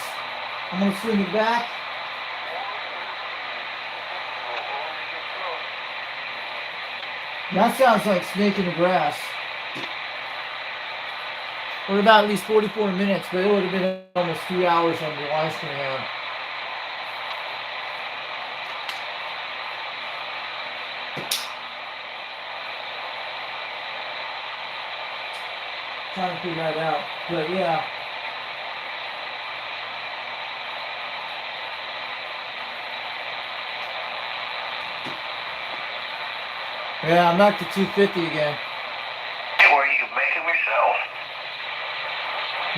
I'm going to swing it back. That sounds like snake in the grass. We're about at least 44 minutes, but it would have been almost 2 hours on the live stream here. Trying to figure that out, but yeah. Yeah, I'm back to 250 again. Were you making yourself?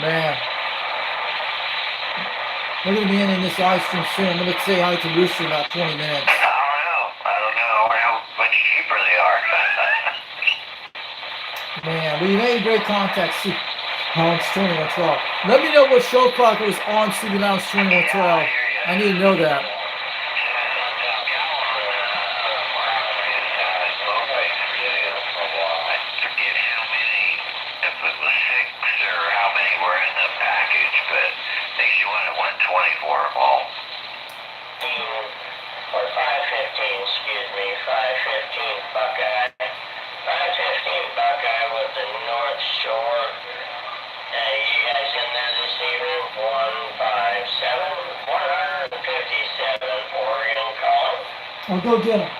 Man. We're going to be in this live stream soon. I'm going to say hi to Rooster in about 20 minutes. I don't know how much cheaper they are. Man, we made great contacts. Lounge 2112. Let me know what show clock it was on CB Lounge 2112. I need to know that. Or 515, excuse me, 515 Buckeye. 515 Buckeye with the North Shore. You guys in there this evening? 157, 157 Oregon calling. I'll go get him.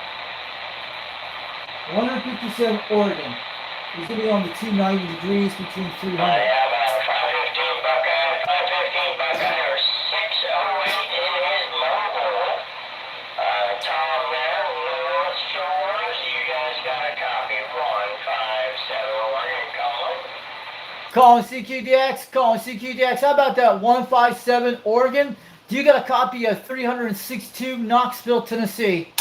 157 Oregon. He's going to be on the 290 degrees between 300. Yeah, about 515 Buckeye, 515 Buckeye, or 608 in his mobile. Tom there, North Shores, you guys got a copy. 157 Oregon calling. Calling CQDX, calling CQDX. How about that 157 Oregon? Do you got a copy of 362 Knoxville, Tennessee?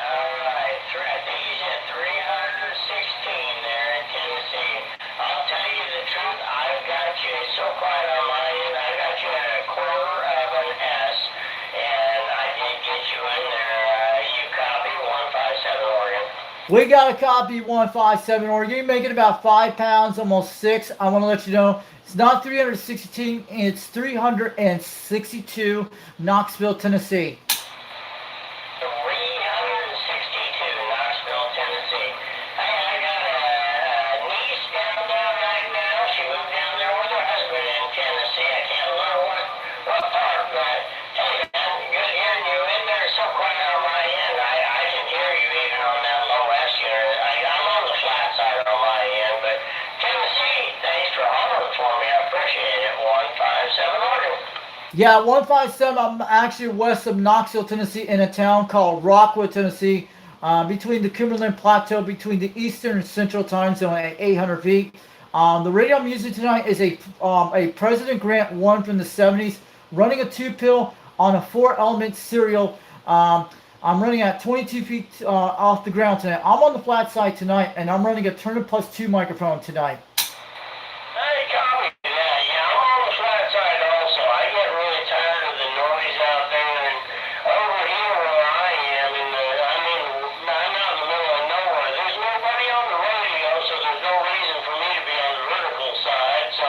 Alright, I think he's at 316 there in Tennessee. I'll tell you the truth, I've got you so quiet on my end, I got you at a quarter of an S, and I did get you in there. You copy 157 Oregon. We got a copy 157 Oregon. You're making about 5 pounds, almost 6. I want to let you know it's not 316, it's 362 Knoxville, Tennessee. 362 Knoxville, Tennessee. Hey, I got a niece down there right now. She moved down there with her husband in Tennessee. I can't remember what part, but hey, man, good hearing you in there. So quiet on my end. I can hear you even on that low S here. I'm on the flat side on my end, but Tennessee, thanks for hollering for me. I appreciate it. 157 Oregon. Yeah, 157. I'm actually west of Knoxville, Tennessee, in a town called Rockwood, Tennessee, between the Cumberland Plateau, between the Eastern and Central Time Zone at 800 feet. The radio I'm using tonight is a President Grant 1 from the 70s, running a 2-pill on a 4-element serial. I'm running at 22 feet off the ground tonight. I'm on the flat side tonight, and I'm running a Turner Plus 2 microphone tonight. Hey, copy that. Yeah, I'm on the flat side also. I get really tired of the noise out there, and over here where I am, I'm out in the middle of nowhere. There's nobody on the radio, so there's no reason for me to be on the vertical side, so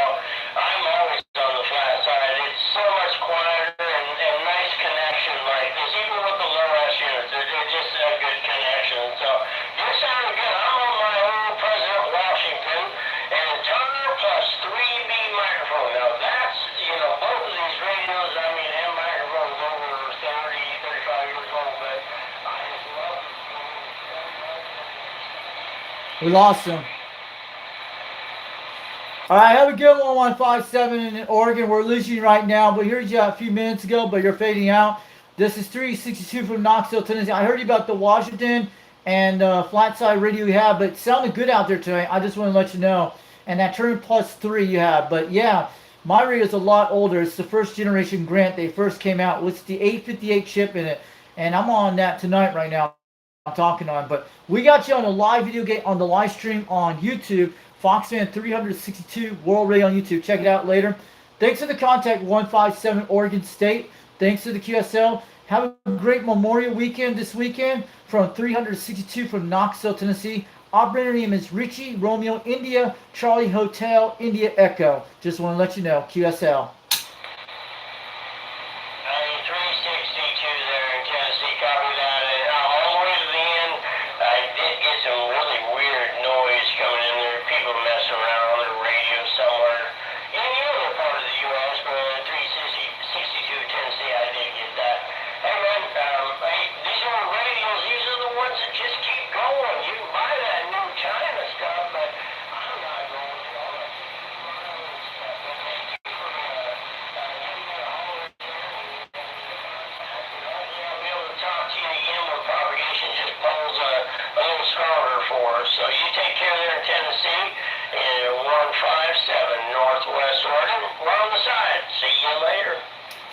I'm always on the flat side. It's so much quieter and nice connection like this, even with the low S units. They're just a good connection. So you're sounding good. I'm on my own President Washington and Turner Plus 3B microphone. Now that's, both of these radios, and microphones over 30, 35 years old, but I just love We lost him. All right, have a good one, 157 in Oregon. We're losing you right now, but here's you a few minutes ago, but you're fading out. This is 362 from Knoxville, Tennessee. I heard you about the Washington and flat side radio you have, but it sounded good out there today. I just want to let you know. And that Turn Plus 3 you have. But yeah, my radio is a lot older. It's the first generation Grant. They first came out with the 858 chip in it. And I'm on that tonight right now. I'm talking on. But we got you on a live video game on the live stream on YouTube. Foxman 362 World Radio on YouTube. Check it out later. Thanks for the contact, 157 Oregon State. Thanks to the QSL. Have a great Memorial Weekend this weekend from 362 from Knoxville, Tennessee. Operator name is Richie Romeo India Charlie Hotel India Echo. Just want to let you know, QSL. 362 there in Tennessee, copy that. All the way to the end, I did get some really weird noise coming in there. People messing around on their radio somewhere. In the other part of the U.S., but 362 Tennessee, I did get that. Hey man, these are radios. These are the ones that just keep going. You can buy that new China stuff, but I'm not going for all that stuff. But thank you for giving me a holler. I'll be able to talk to you again when propagation just pulls a little stronger for us. So you take care there in Tennessee, in 157 Northwest Oregon. We're on the side. See you later.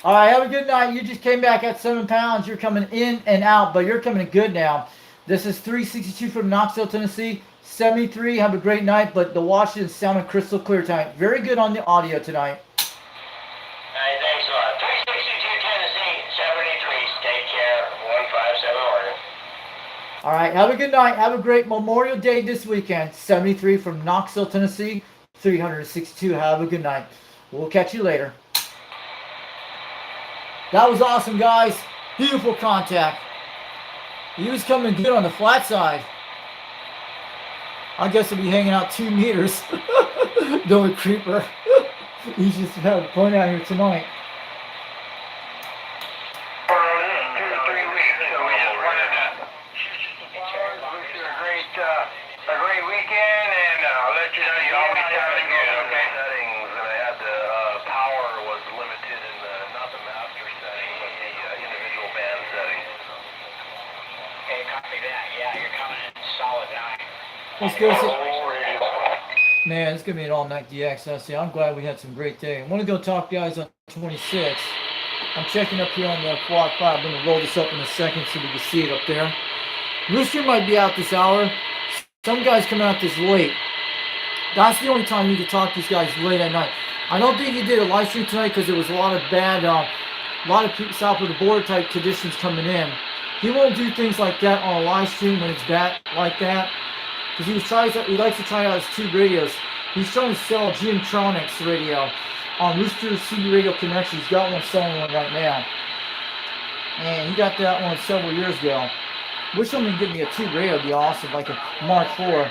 All right, have a good night. You just came back at 7 pounds. You're coming in and out, but you're coming in good now. This is 362 from Knoxville, Tennessee. 73. Have a great night, but the Washington sounded crystal clear tonight. Very good on the audio tonight. All right, thanks a lot. 362 Tennessee, 73. Take care. 157 Oregon. All right, have a good night. Have a great Memorial Day this weekend. 73 from Knoxville, Tennessee. 362. Have a good night. We'll catch you later. That was awesome, guys. Beautiful contact. He was coming good on the flat side. I guess he'll be hanging out 2 meters. Don't creeper. He's just had a point out here tonight. 2 to 3 weeks, so we just wanted to wish you a great weekend, and I'll let you know you always sounded good, okay? Settings, and I had the power was limited in the, not the master setting, but the individual band settings. Okay, copy that. Yeah, you're coming in solid 9. Let's go see. Man, it's going to be an all-night DX. I'm glad we had some great day. I want to go talk guys on 26. I'm checking up here on the Flock 5. I'm going to roll this up in a second so we can see it up there. Rooster might be out this hour. Some guys come out this late. That's the only time you can talk to these guys late at night. I don't think he did a live stream tonight because there was a lot of bad, a lot of south of the border type conditions coming in. He won't do things like that on a live stream when it's bad like that. Because he likes to try out his 2 radios. He's trying to sell a Geotronics radio on Rooster CD Radio Connection. He's got one selling one right now. And he got that one several years ago. Wish someone could give me a 2 radio. It'd be awesome, like a Mark IV.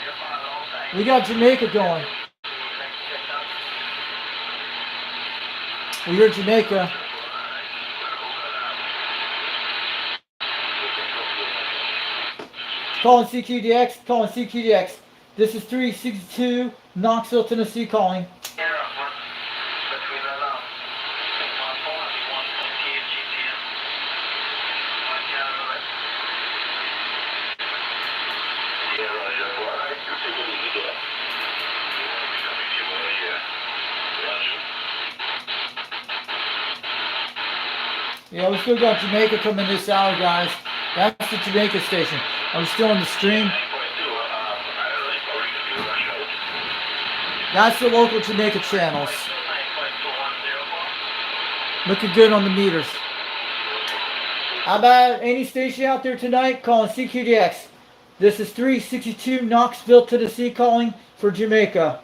We got Jamaica going. We heard Jamaica. Calling CQDX, calling CQDX. This is 362 Knoxville, Tennessee calling. Yeah, we still got Jamaica coming this hour, guys. That's the Jamaica station. I'm still on the stream. That's the local Jamaica channels. Looking good on the meters. How about any station out there tonight calling CQDX? This is 362 Knoxville, Tennessee calling for Jamaica.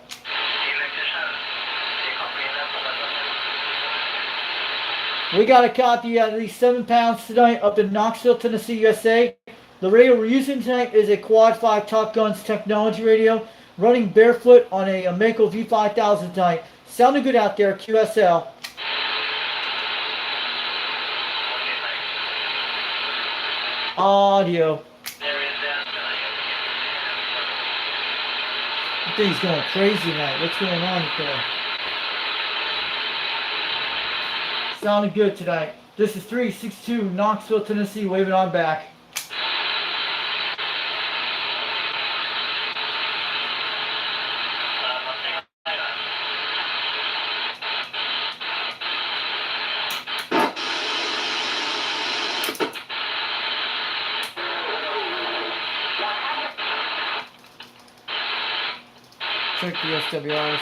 We got a copy at least 7 pounds tonight up in Knoxville, Tennessee, USA. The radio we're using tonight is a Quad 5 Top Guns technology radio running barefoot on a Mako V5000 tonight. Sounding good out there, QSL. Audio. I think he's going crazy tonight. What's going on there? Sounding good tonight. This is 362 Knoxville, Tennessee. Waving on back. Check the SWRs.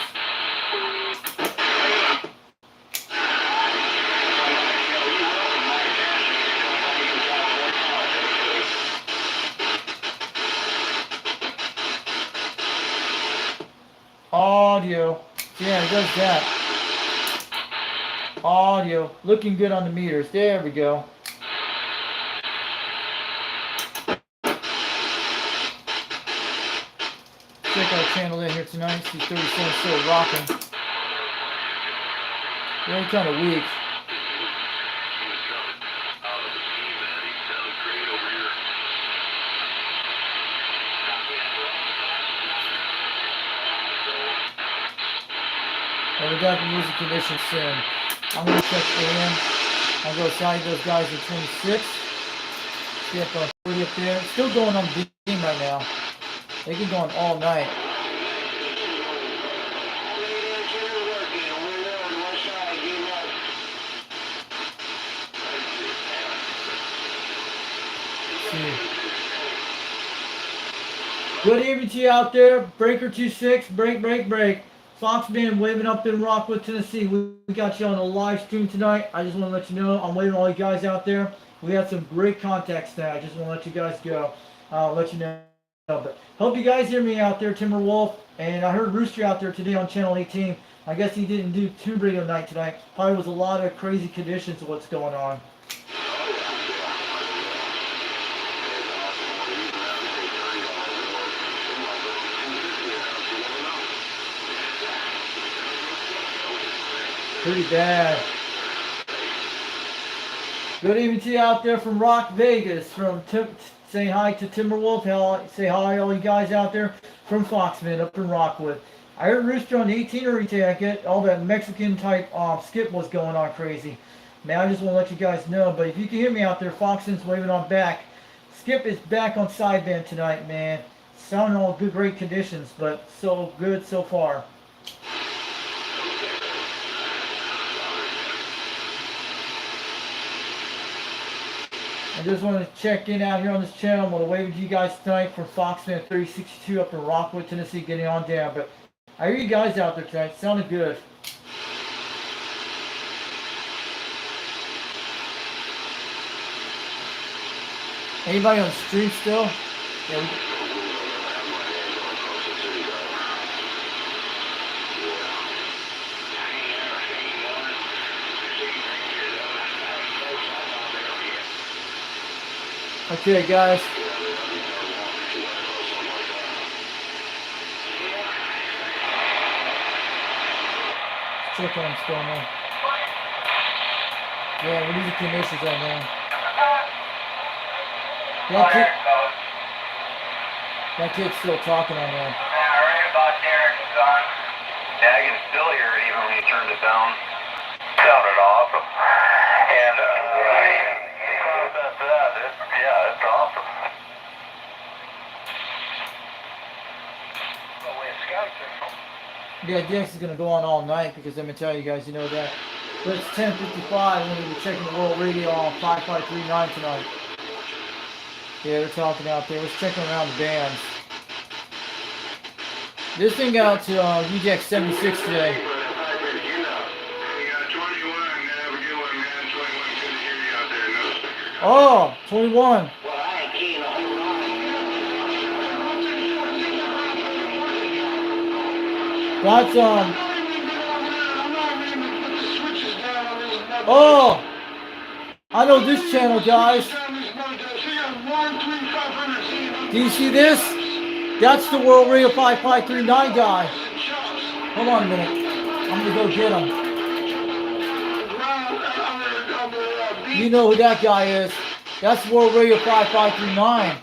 Audio. Yeah, it does that. Audio. Looking good on the meters. There we go. Check our channel in here tonight. See 37 still rocking. They're kind of weak. Well, we got the music conditions soon. I'm going to check AM. I'll go side those guys at 26. See up on 40 up there. Still going on beam right now. They can go on all night. See. Good evening to you out there. Breaker 26, break. Fox Band waving up in Rockwood, Tennessee. We got you on a live stream tonight. I just want to let you know I'm waving all you guys out there. We had some great contacts tonight. I just want to let you guys go. I'll let you know. But hope you guys hear me out there, Timberwolf. And I heard Rooster out there today on Channel 18. I guess he didn't do Tube Radio night tonight. Probably was a lot of crazy conditions of what's going on. Pretty bad. Good evening to you out there from Rock Vegas. From say hi to Timberwolf. Say hi all you guys out there from Foxman up in Rockwood. I heard Rooster on the 18 ticket. All that Mexican type skip was going on crazy. Man, I just want to let you guys know. But if you can hear me out there, Foxman's waving on back. Skip is back on sideband tonight, man. Sounding all good, great conditions, but so good so far. I just want to check in out here on this channel. I'm going to wave to you guys tonight from Foxman 3062 up in Rockwood, Tennessee, getting on down. But I hear you guys out there tonight. Sounded good. Anybody on the stream still? Yeah, okay, guys. Check on what's going on. Yeah, what are the conditions right now? That kid's still talking on there. Yeah, I read about Derek's son. Yeah, I can still hear it even when you turned it down. Sounded awesome. And, it's awesome. Yeah, DX is going to go on all night because let me tell you guys, you know that. But it's 10:55 when we were checking the World Radio on 5539 tonight. Yeah, they're talking out there. Let's check around the bands. This thing got out to UDX 76 today. Oh, 21. That's oh, I know this channel, guys. Do you see this? That's the World Radio 5539 guy. Hold on a minute. I'm gonna go get him. You know who that guy is. That's World Radio 5539.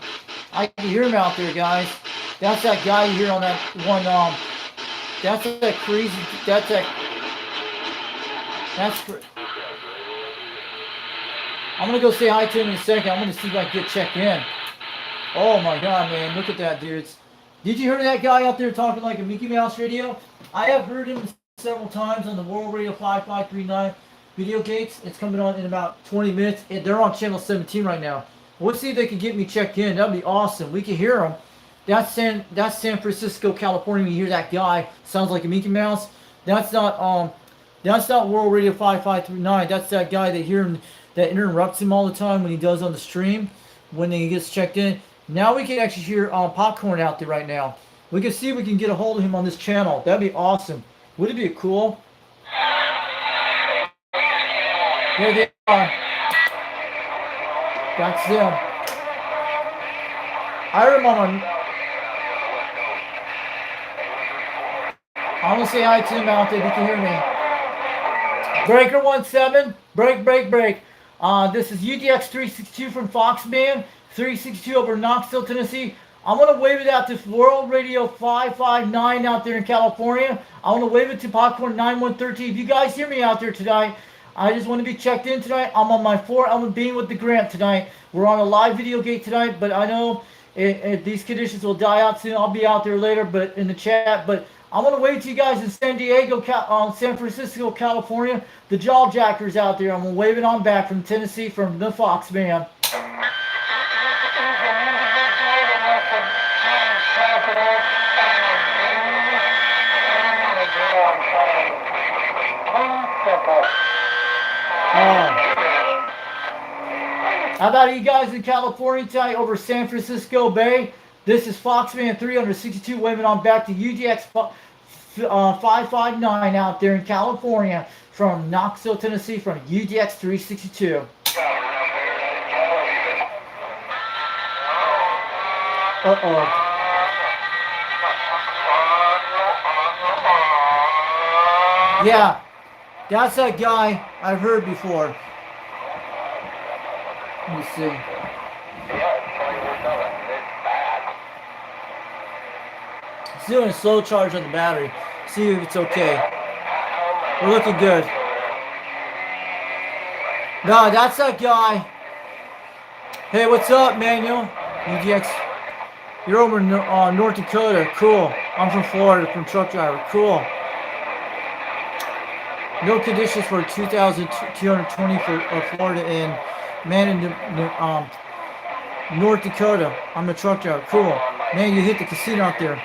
I can hear him out there, guys. That's that guy you hear on that one, that's that crazy, that's I'm gonna go say hi to him in a second. I'm gonna see if I can get checked in. Oh my God, man, look at that, dudes. Did you hear that guy out there talking like a Mickey Mouse radio? I have heard him several times on the World Radio 5539 video gates. It's coming on in about 20 minutes. They're on channel 17 right now. Let's see if they can get me checked in. That'd be awesome. We can hear them. That's San Francisco, California. You hear that guy? Sounds like a Mickey Mouse. That's not World Radio 5539. That's that guy that interrupts him all the time when he does on the stream when he gets checked in. Now we can actually hear Popcorn out there right now. We can see if we can get a hold of him on this channel. That'd be awesome. Wouldn't it be cool? There they are. That's them. I heard him on. I'm gonna say hi to him out there if you can hear me. Breaker 17, break. This is UDX 362 from Foxman 362 over Knoxville, Tennessee. I'm gonna wave it out to World Radio 559 out there in California. I want to wave it to Popcorn 9113. If you guys hear me out there tonight, I just want to be checked in tonight. I'm on my 4-element beam with the Grant tonight. We're on a live video gate tonight, but I know these conditions will die out soon. I'll be out there later, but in the chat. But I'm going to wait to you guys in San Diego, San Francisco, California. The Jawjackers out there. I'm going to wave it on back from Tennessee from the Fox Man. How about you guys in California tonight over San Francisco Bay? This is Foxman 362 waving on back to UGX 559 out there in California from Knoxville, Tennessee from UGX 362. Uh-oh. Yeah, that's that guy I've heard before. Let me see. It's doing a slow charge on the battery. See if it's okay. We're looking good. No, that's that guy. Hey, what's up, Manuel? UGX. You're over in North Dakota. Cool. I'm from Florida, from truck driver. Cool. No conditions for 2,220 for Florida and man in North Dakota. I'm a truck driver. Cool. Man, you hit the casino out there.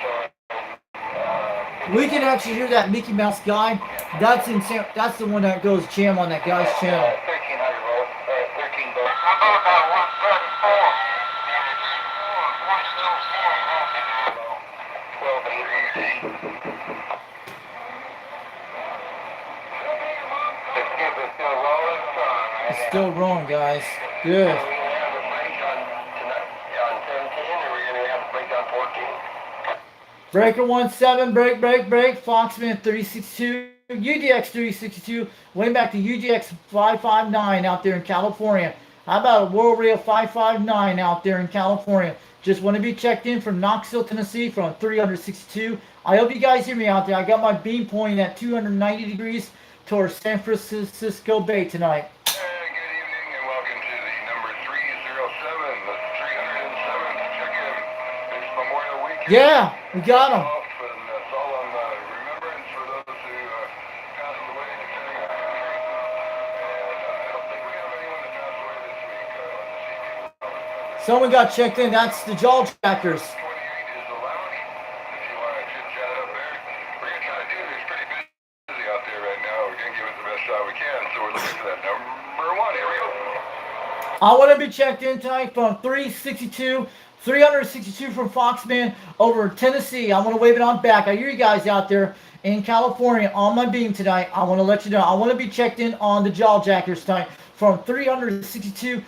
We can actually hear that Mickey Mouse guy. That's insane. That's the one that goes jam on that guy's channel. 1300 volts, 13 volts. It's still rolling, guys. Good. Breaker 17, break, Foxman 362, UGX 362, way back to UGX 559 out there in California. How about a World Rail 559 out there in California? Just want to be checked in from Knoxville, Tennessee from 362. I hope you guys hear me out there. I got my beam pointing at 290 degrees towards San Francisco Bay tonight. Good evening and welcome to the number 307, the 307 check-in. It's Memorial Weekend. Yeah, we got him. And solemn remembrance for those who passed away in the country. And I don't think we have anyone that passed away this week on the CP. Someone got checked in. That's the Jaw Jackers. 28 is allowed. If you want to chit-chat up there, we're going to try to do this pretty busy out there right now. We're going to give it the best shot we can. So we're looking for that number one. Here we go. I want to be checked in tonight from 362 from Foxman over Tennessee. I want to wave it on back. I hear you guys out there in California on my beam tonight. I want to let you know. I want to be checked in on the Jawjackers tonight from 362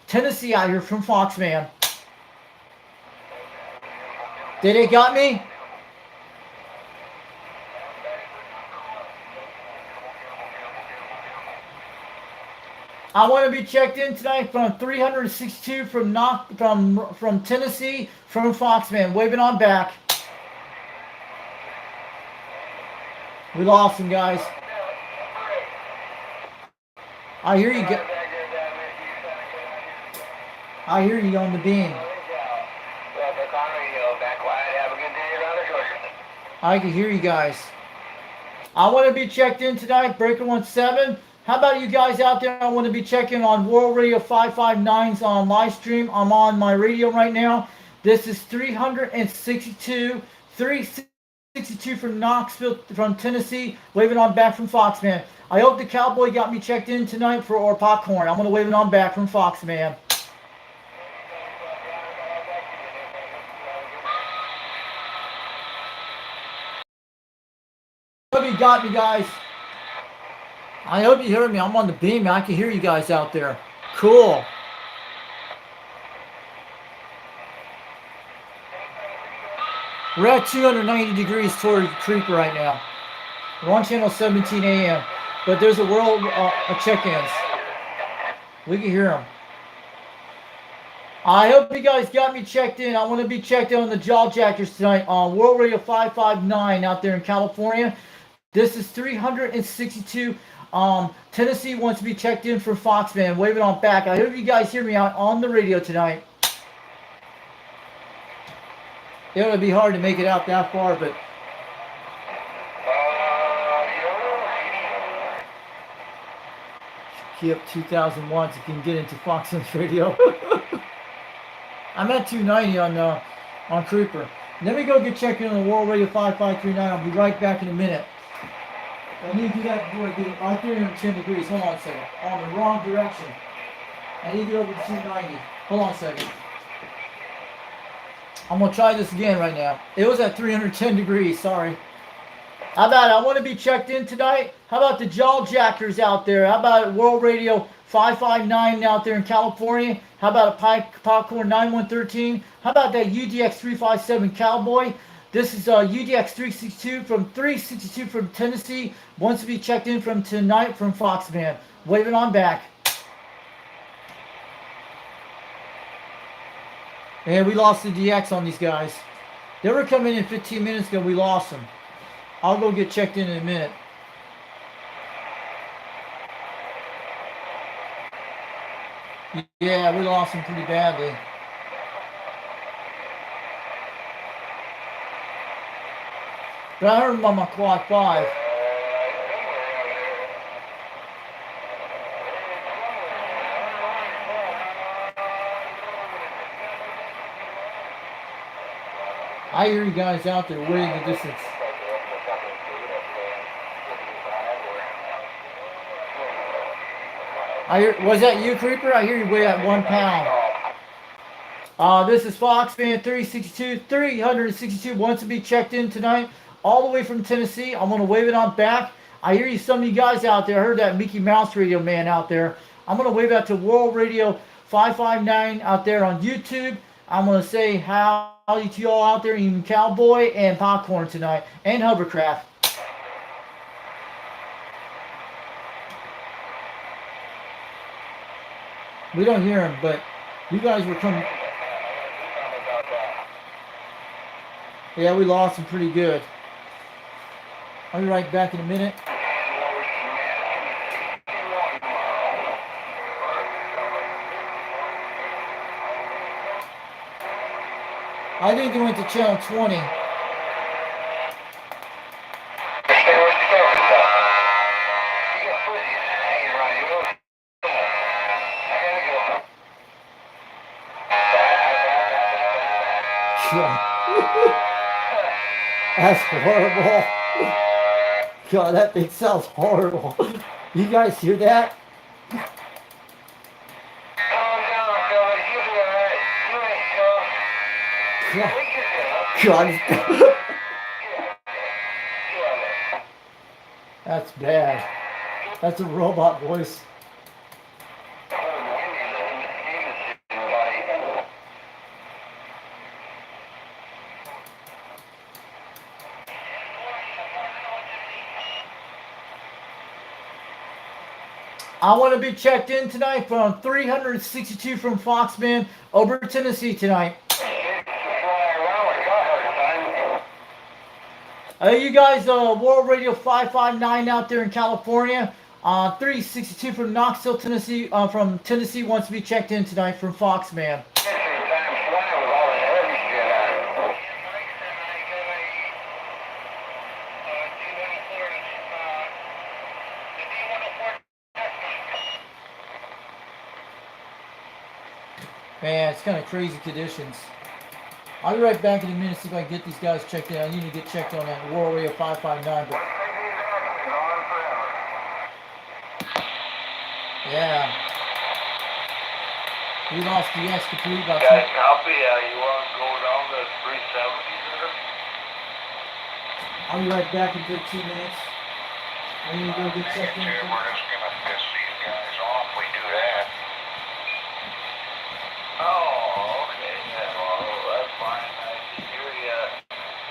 Tennessee out here from Foxman. Did they got me? I want to be checked in tonight from 362 from Tennessee from Foxman. Waving on back. We lost him, guys. I hear you. I hear you on the beam. I can hear you guys. I want to be checked in tonight. Breaker 17. How about you guys out there? I want to be checking on World Radio 559's on Livestream. I'm on my radio right now. This is 362 from Knoxville, from Tennessee, waving on back from Foxman. I hope the Cowboy got me checked in tonight for or popcorn. I'm going to wave it on back from Foxman. I hope you got me, guys. I hope you hear me. I'm on the beam. I can hear you guys out there. Cool. We're at 290 degrees toward Creeper right now. We're on channel 17 AM. But there's a world of check-ins. We can hear them. I hope you guys got me checked in. I want to be checked in on the Jawjackers tonight on World Radio 559 out there in California. This is 362. Tennessee wants to be checked in for Foxman. Wave it on back. I hope you guys hear me out on the radio tonight. It would be hard to make it out that far, but key up 2,000 watts if you can get into Foxman's radio. I'm at 290 on Creeper. Let me go get checked in on the World Radio 5539. I'll be right back in a minute. I need to do that before I get it. I'm 310 degrees. Hold on a second. On the wrong direction. I need to get over to 290. Hold on a second. I'm gonna try this again right now. It was at 310 degrees. Sorry. How about I want to be checked in tonight? How about the Jaw Jackers out there? How about World Radio 559 out there in California? How about a Popcorn 9113? How about that UDX 357 Cowboy? This is UDX 362 from Tennessee. Wants to be checked in from tonight from Foxman. Waving on back. And we lost the DX on these guys. They were coming in 15 minutes ago. We lost them. I'll go get checked in a minute. Yeah, we lost them pretty badly. But I heard them on my quad 5. I hear you guys out there way in the distance. Was that you, Creeper? I hear you way at 1 pound. This is Foxman 362 wants to be checked in tonight, all the way from Tennessee. I'm gonna wave it on back. I hear you, some of you guys out there. I heard that Mickey Mouse Radio man out there. I'm gonna wave out to World Radio 559 out there on YouTube. I'm gonna say howdy to y'all out there, even Cowboy and Popcorn tonight, and Hovercraft. We don't hear him, but you guys were coming. Yeah, we lost him pretty good. I'll be right back in a minute. I think they went to channel 20. That's horrible. God, that thing sounds horrible. You guys hear that? God. That's bad. That's a robot voice. I want to be checked in tonight from 362 from Foxman over Tennessee tonight. You guys, World Radio 559 out there in California. 362 from Knoxville, Tennessee. From Tennessee wants to be checked in tonight from Foxman. Man, it's kind of crazy conditions. I'll be right back in a minute, see if I can get these guys checked in. I need to get checked on that World Radio 559. But yeah. We lost the X complete about Got a copy? You want to go down to 370 there? I'll be right back in 15 minutes. I need to go get checked in. We're just going to piss these guys off. We do that. Oh, okay. Yeah, well, that's fine. I can hear you.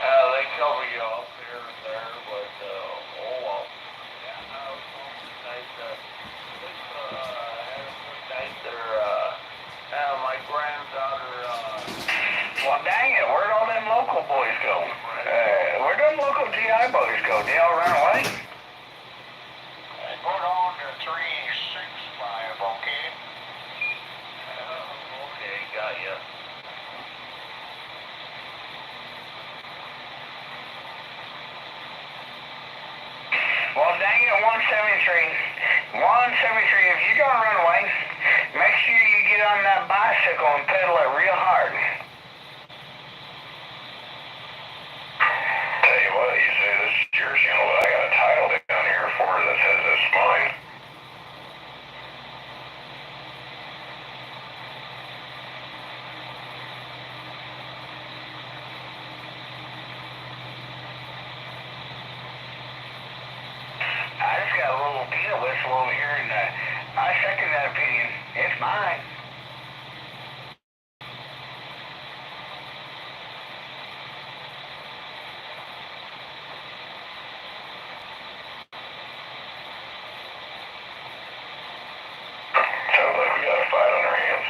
They cover you up here and there, but, oh, well. Yeah, no, it's nice to, have a good night there. My granddaughter, well, dang it, where'd all them local boys go? Where'd them local GI boys go? They all run away? They go on to 365, okay? Okay, got ya. Well, dang it, 173. 173, if you're gonna run away, make sure you get on that bicycle and pedal it real hard. Tell you what, you say this is yours, you know, I got a title down here report that says it's mine. I just got a little peanut whistle over here, and I second that opinion. It's mine. Sounds like we got a fight on our hands.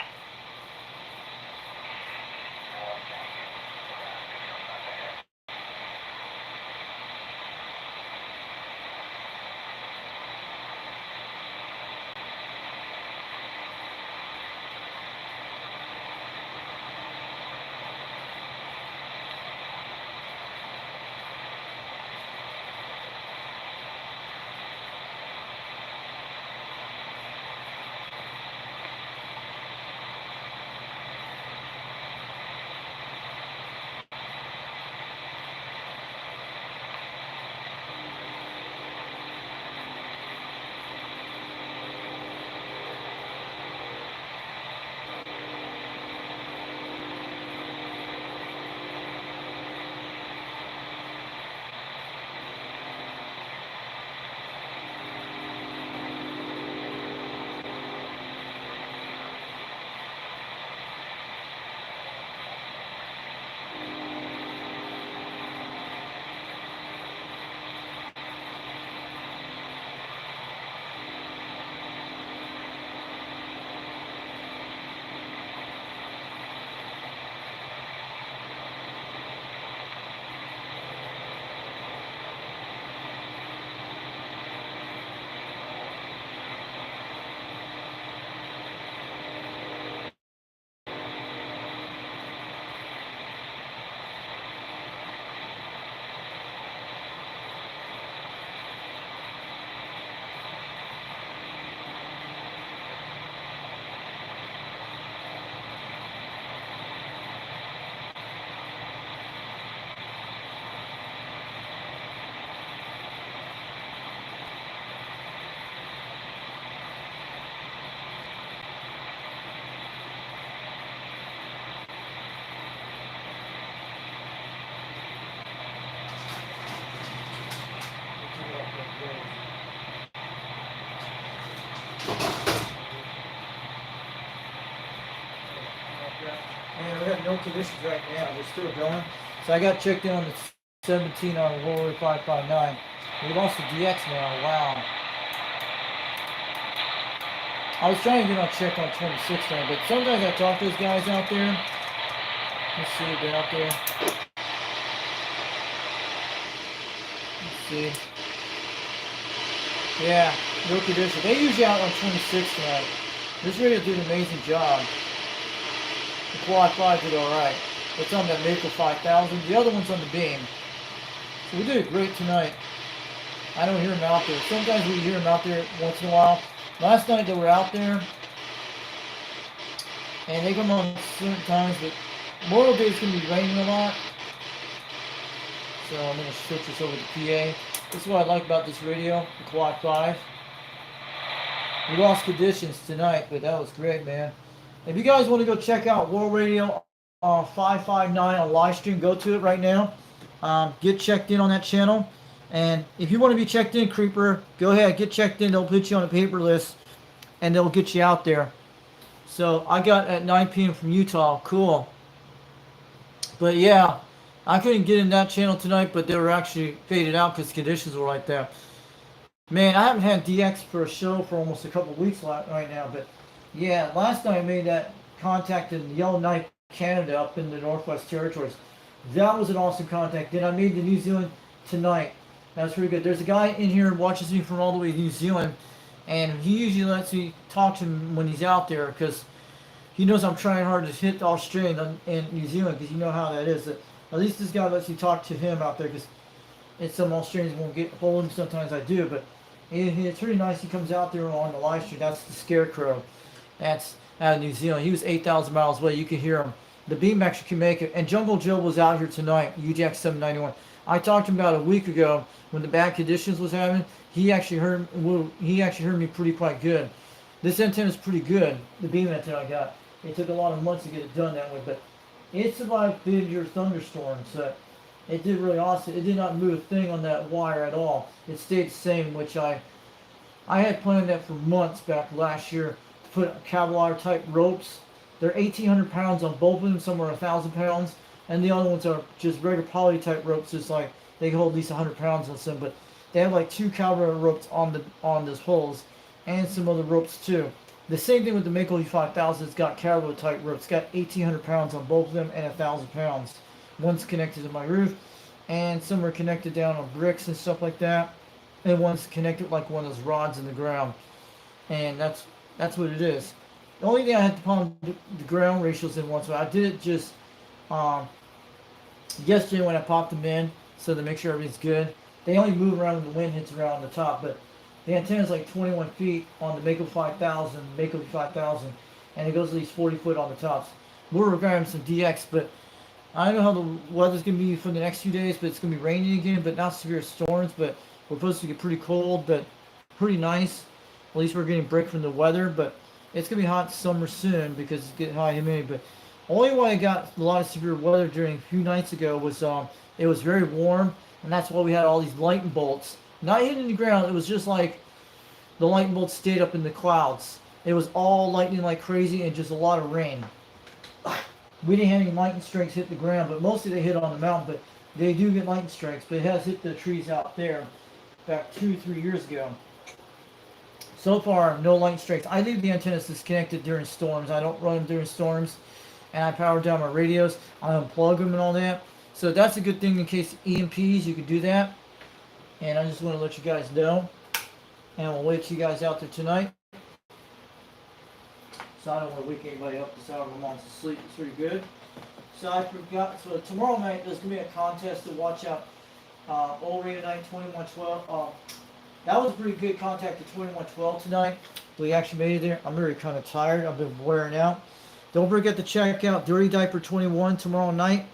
And we have no conditions right now. We're still going. So I got checked in on the 17 on Roller 559. We lost the DX now. Wow. I was trying to get on check on 26 now, but sometimes I talk to those guys out there. Let's see if they're out there. Let's see. Yeah, no condition. They usually out on 26 tonight. This radio did an amazing job. The Quad 5 did alright. It's on that Maple 5000. The other one's on the beam. So we did great tonight. I don't hear them out there. Sometimes we hear them out there once in a while. Last night they were out there. And they come on certain times, but Memorial Day is going to be raining a lot. So I'm going to switch this over to PA. This is what I like about this radio, the Quad 5. We lost conditions tonight, but that was great, man. If you guys want to go check out World Radio 559 on Livestream, go to it right now. Get checked in on that channel. And if you want to be checked in, Creeper, go ahead, get checked in. They'll put you on a paper list, and they'll get you out there. So I got at 9 p.m. from Utah. Cool. But yeah, I couldn't get in that channel tonight, but they were actually faded out because conditions were like that. Man, I haven't had DX for a show for almost a couple of weeks right now, but yeah, last night I made that contact in Yellowknife, Canada, up in the Northwest Territories. That was an awesome contact. Then I made the New Zealand tonight. That was pretty good. There's a guy in here who watches me from all the way to New Zealand, and he usually lets me talk to him when he's out there because he knows I'm trying hard to hit Australia and New Zealand, because you know how that is. At least this guy lets you talk to him out there, because it's some Australians won't get hold of him. Sometimes I do, but it's really nice. He comes out there on the live stream. That's the Scarecrow. That's out of New Zealand. He was 8,000 miles away. You can hear him. The Beam actually can make it. And Jungle Joe was out here tonight, UJAX 791. I talked to him about a week ago when the bad conditions was happening. he actually heard me pretty quite good. This antenna is pretty good. The beam antenna I got. It took a lot of months to get it done that way, but it survived bigger thunderstorms. So it did really awesome. It did not move a thing on that wire at all. It stayed the same, which I had planned that for months back last year to put Kevlar type ropes. They're 1,800 pounds on both of them. Some are 1,000 pounds, and the other ones are just regular poly type ropes. Just like they hold at least 100 pounds on some, but they have like 2 Kevlar ropes on those holes, and some other ropes too. The same thing with the Mako 5000. It's got Kevlar type ropes. It's got 1,800 pounds on both of them and 1,000 pounds. One's connected to my roof, and some are connected down on bricks and stuff like that. And one's connected like one of those rods in the ground. And that's what it is. The only thing I had to pound the ground ratios in once, but I did it just yesterday when I popped them in, so to make sure everything's good. They only move around when the wind hits around the top, but the antenna is like 21 feet on the Mako 5000, Mako 5000, and it goes at least 40 foot on the tops. We're requiring some DX, but I don't know how the weather's going to be for the next few days, but it's going to be raining again, but not severe storms, but we're supposed to get pretty cold, but pretty nice. At least we're getting a break from the weather, but it's going to be hot summer soon because it's getting high humidity. But only why I got a lot of severe weather during a few nights ago was it was very warm, and that's why we had all these lightning bolts. Not hitting the ground, it was just like the lightning bolts stayed up in the clouds. It was all lightning like crazy and just a lot of rain. We didn't have any lightning strikes hit the ground, but mostly they hit on the mountain. But they do get lightning strikes, but it has hit the trees out there back 2-3 years ago. So far, no lightning strikes. I leave the antennas disconnected during storms. I don't run them during storms, and I power down my radios. I unplug them and all that. So that's a good thing in case EMPs, you could do that. And I just want to let you guys know. And we'll wait you guys out there tonight. So I don't want to wake anybody up this hour. I'm on to sleep. It's pretty good. So I forgot. So tomorrow night there's gonna be a contest to watch out. O-Radio night 2112. That was a pretty good contact at 2112 tonight. We actually made it there. I'm really kind of tired. I've been wearing out. Don't forget to check out Dirty Diaper 21 tomorrow night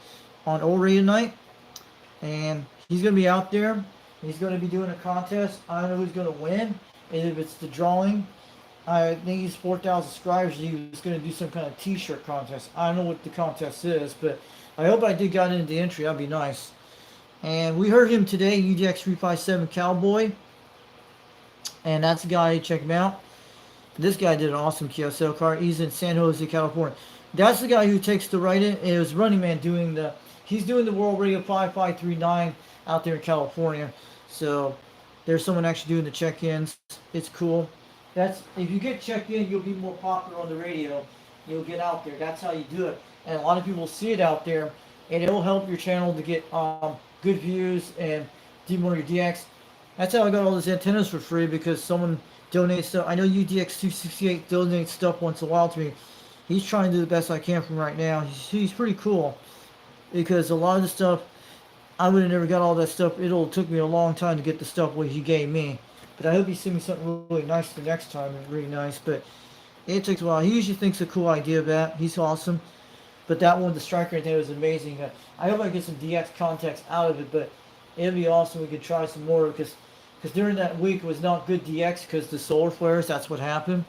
on O-Radio night. And he's gonna be out there. He's gonna be doing a contest. I don't know who's gonna win. And if it's the drawing. I think he's 4,000 subscribers. He was going to do some kind of t-shirt contest. I don't know what the contest is, but I hope I did got into the entry. That'd be nice. And we heard him today, UDX 357 Cowboy. And that's the guy, check him out. This guy did an awesome QSL car. He's in San Jose, California. That's the guy who takes the right-in. It was Running Man doing he's doing the World Radio 5539 out there in California. So there's someone actually doing the check-ins. It's cool. If you get checked in, you'll be more popular on the radio. You'll get out there. That's how you do it. And a lot of people see it out there, and it'll help your channel to get good views and do more of your DX. That's how I got all those antennas for free, because someone donates stuff. I know UDX268 donates stuff once in a while to me. He's trying to do the best I can from right now. He's pretty cool, because a lot of the stuff, I would have never got all that stuff. It'll took me a long time to get the stuff what he gave me. But I hope he sends me something really nice the next time. It's really nice, but it takes a while. He usually thinks a cool idea of that. He's awesome. But that one, the striker antenna, was amazing. I hope I get some DX contacts out of it, but it'd be awesome. We could try some more, because during that week it was not good DX because the solar flares. That's what happened.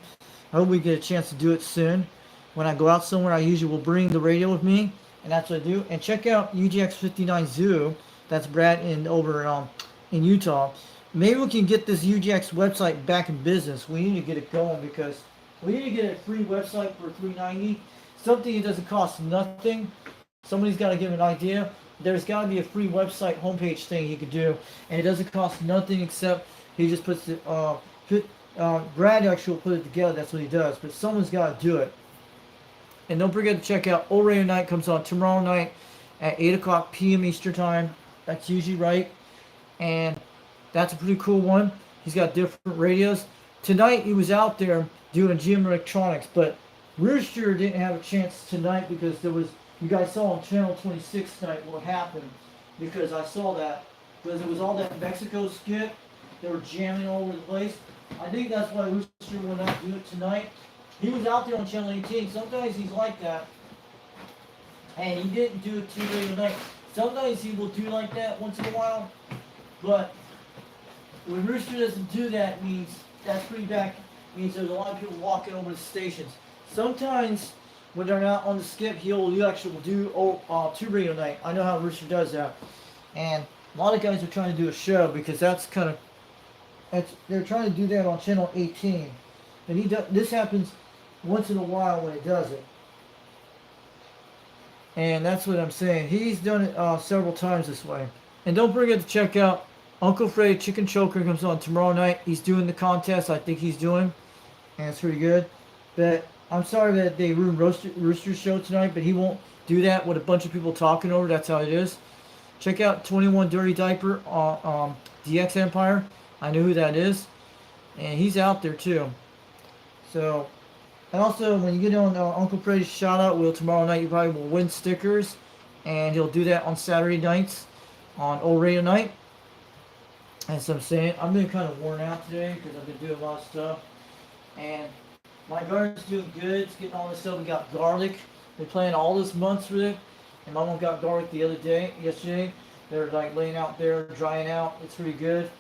I hope we get a chance to do it soon. When I go out somewhere, I usually will bring the radio with me, and that's what I do. And check out UGX 59 Zoo. That's Brad over in Utah. Maybe we can get this UGX website back in business. We need to get it going, because we need to get a free website for $3.90. Something that doesn't cost nothing. Somebody's got to give an idea. There's got to be a free website homepage thing he could do, and it doesn't cost nothing except he just puts it. Brad actually will put it together. That's what he does. But someone's got to do it. And don't forget to check out O-Radio Night. Comes on tomorrow night at 8 o'clock p.m. Eastern Time. That's usually right. And that's a pretty cool one. He's got different radios. Tonight he was out there doing GM Electronics, but Rooster didn't have a chance tonight because there was, you guys saw on channel 26 tonight what happened, because I saw that, because it was all that Mexico skit. They were jamming all over the place. I think that's why Rooster will not do it tonight. He was out there on channel 18. Sometimes he's like that, and he didn't do it too late at night. Sometimes he will do like that once in a while, but when Rooster doesn't do that, it means that's pretty bad. It means there's a lot of people walking over the stations. Sometimes when they're not on the skip, he actually will do two radio night. I know how Rooster does that, and a lot of guys are trying to do a show because that's kind of they're trying to do that on channel 18, and he does. This happens once in a while when he does it, and that's what I'm saying. He's done it several times this way. And don't forget to check out Uncle Fred Chicken Choker comes on tomorrow night. He's doing the contest. I think he's doing, and it's pretty good. But I'm sorry that they ruined Rooster's show tonight, but he won't do that with a bunch of people talking over. That's how it is. Check out 21 Dirty Diaper on DX Empire. I know who that is, and he's out there too. So, and also when you get on Uncle Fred's shout out wheel tomorrow night, you probably will win stickers, and he'll do that on Saturday nights on Old Radio Night. As I'm saying, I've been kind of worn out today because I've been doing a lot of stuff, and my garden's doing good. It's getting all this stuff. We got garlic. Been planting all this months with it, and my mom got garlic yesterday. They're like laying out there, drying out. It's pretty good.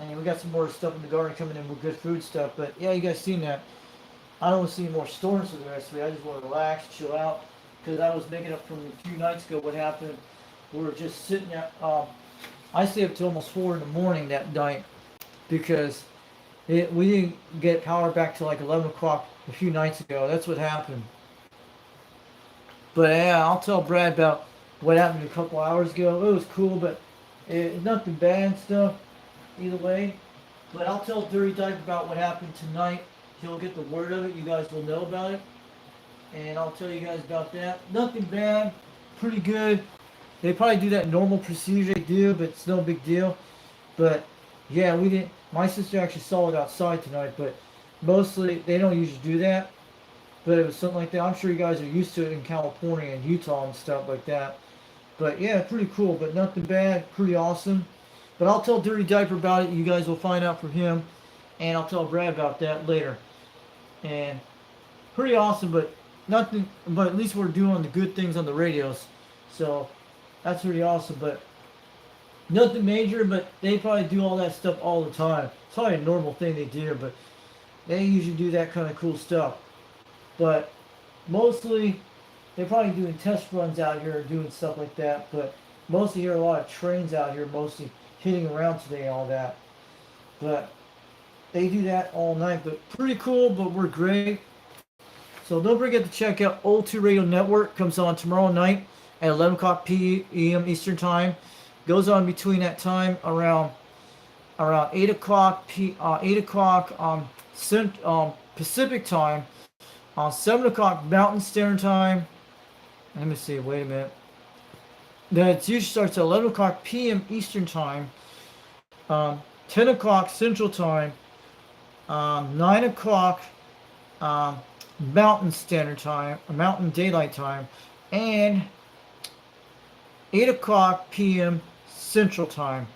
And we got some more stuff in the garden coming in with good food stuff. But yeah, you guys seen that. I don't want to see more storms for the rest of the week. I just want to relax, chill out. Because I was making up from a few nights ago what happened. We were just sitting there. I stayed up till almost 4 in the morning that night. Because we didn't get power back till like 11 o'clock a few nights ago. That's what happened. But yeah, I'll tell Brad about what happened a couple hours ago. It was cool, but nothing bad and stuff. Either way. But I'll tell Dirty Diaper about what happened tonight. He'll get the word of it. You guys will know about it. And I'll tell you guys about that. Nothing bad. Pretty good. They probably do that normal procedure they do, but it's no big deal. But yeah, we didn't. My sister actually saw it outside tonight, but mostly they don't usually do that. But it was something like that. I'm sure you guys are used to it in California and Utah and stuff like that. But yeah, pretty cool, but nothing bad. Pretty awesome. But I'll tell Dirty Diaper about it. You guys will find out from him. And I'll tell Brad about that later. And pretty awesome, but nothing. But at least we're doing the good things on the radios. So that's pretty awesome. But nothing major, but they probably do all that stuff all the time. It's probably a normal thing they do, but they usually do that kind of cool stuff. But mostly, they're probably doing test runs out here, doing stuff like that. But mostly here, a lot of trains out here, mostly hitting around today and all that. But they do that all night. But pretty cool, but we're great. So don't forget to check out Old 2 Radio Network. Comes on tomorrow night at 11 o'clock p.m. Eastern Time. Goes on between that time around 8 o'clock Pacific Time. 7 o'clock Mountain Standard Time. Let me see, wait a minute. Then it usually starts at 11 o'clock p.m. Eastern Time. 10 o'clock Central Time. 9 o'clock Mountain Standard Time, Mountain Daylight Time. And 8 o'clock p.m. Central Time,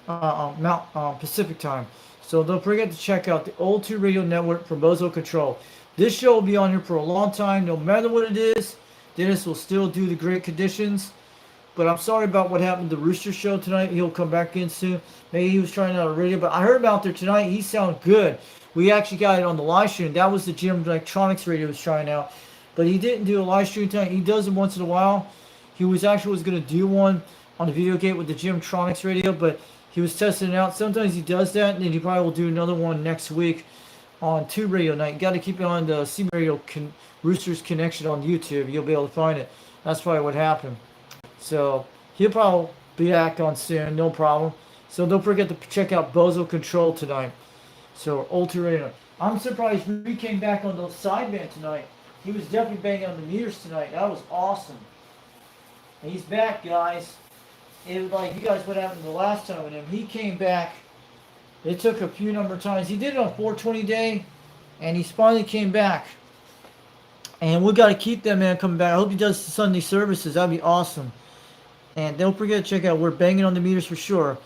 Pacific Time. So don't forget to check out the Old 2 Radio Network from Bozo Control. This show will be on here for a long time, no matter what it is. Dennis will still do the great conditions. But I'm sorry about what happened to the Rooster show tonight. He'll come back in soon. Maybe he was trying out a radio, but I heard him out there tonight. He sounded good. We actually got it on the live stream. That was the Jim Electronics radio he was trying out. But he didn't do a live stream tonight. He does it once in a while. He was going to do one on the video gate with the Jim Electronics radio, but he was testing it out. Sometimes he does that, and then he probably will do another one next week on 2 Radio Night. You got to keep it on the C Radio Roosters Connection on YouTube. You'll be able to find it. That's probably what happened. So he'll probably be back on soon, no problem. So don't forget to check out Bozo Control tonight. So Old 2 Radio. I'm surprised he came back on the sideband tonight. He was definitely banging on the meters tonight. That was awesome. And he's back, guys. It was like you guys what happened the last time with him. He came back. It took a few number of times. He did it on 420 day, and he finally came back. And we got to keep that man coming back. I hope he does the Sunday services. That'd be awesome. And don't forget to check out We're Banging on the Meters for sure.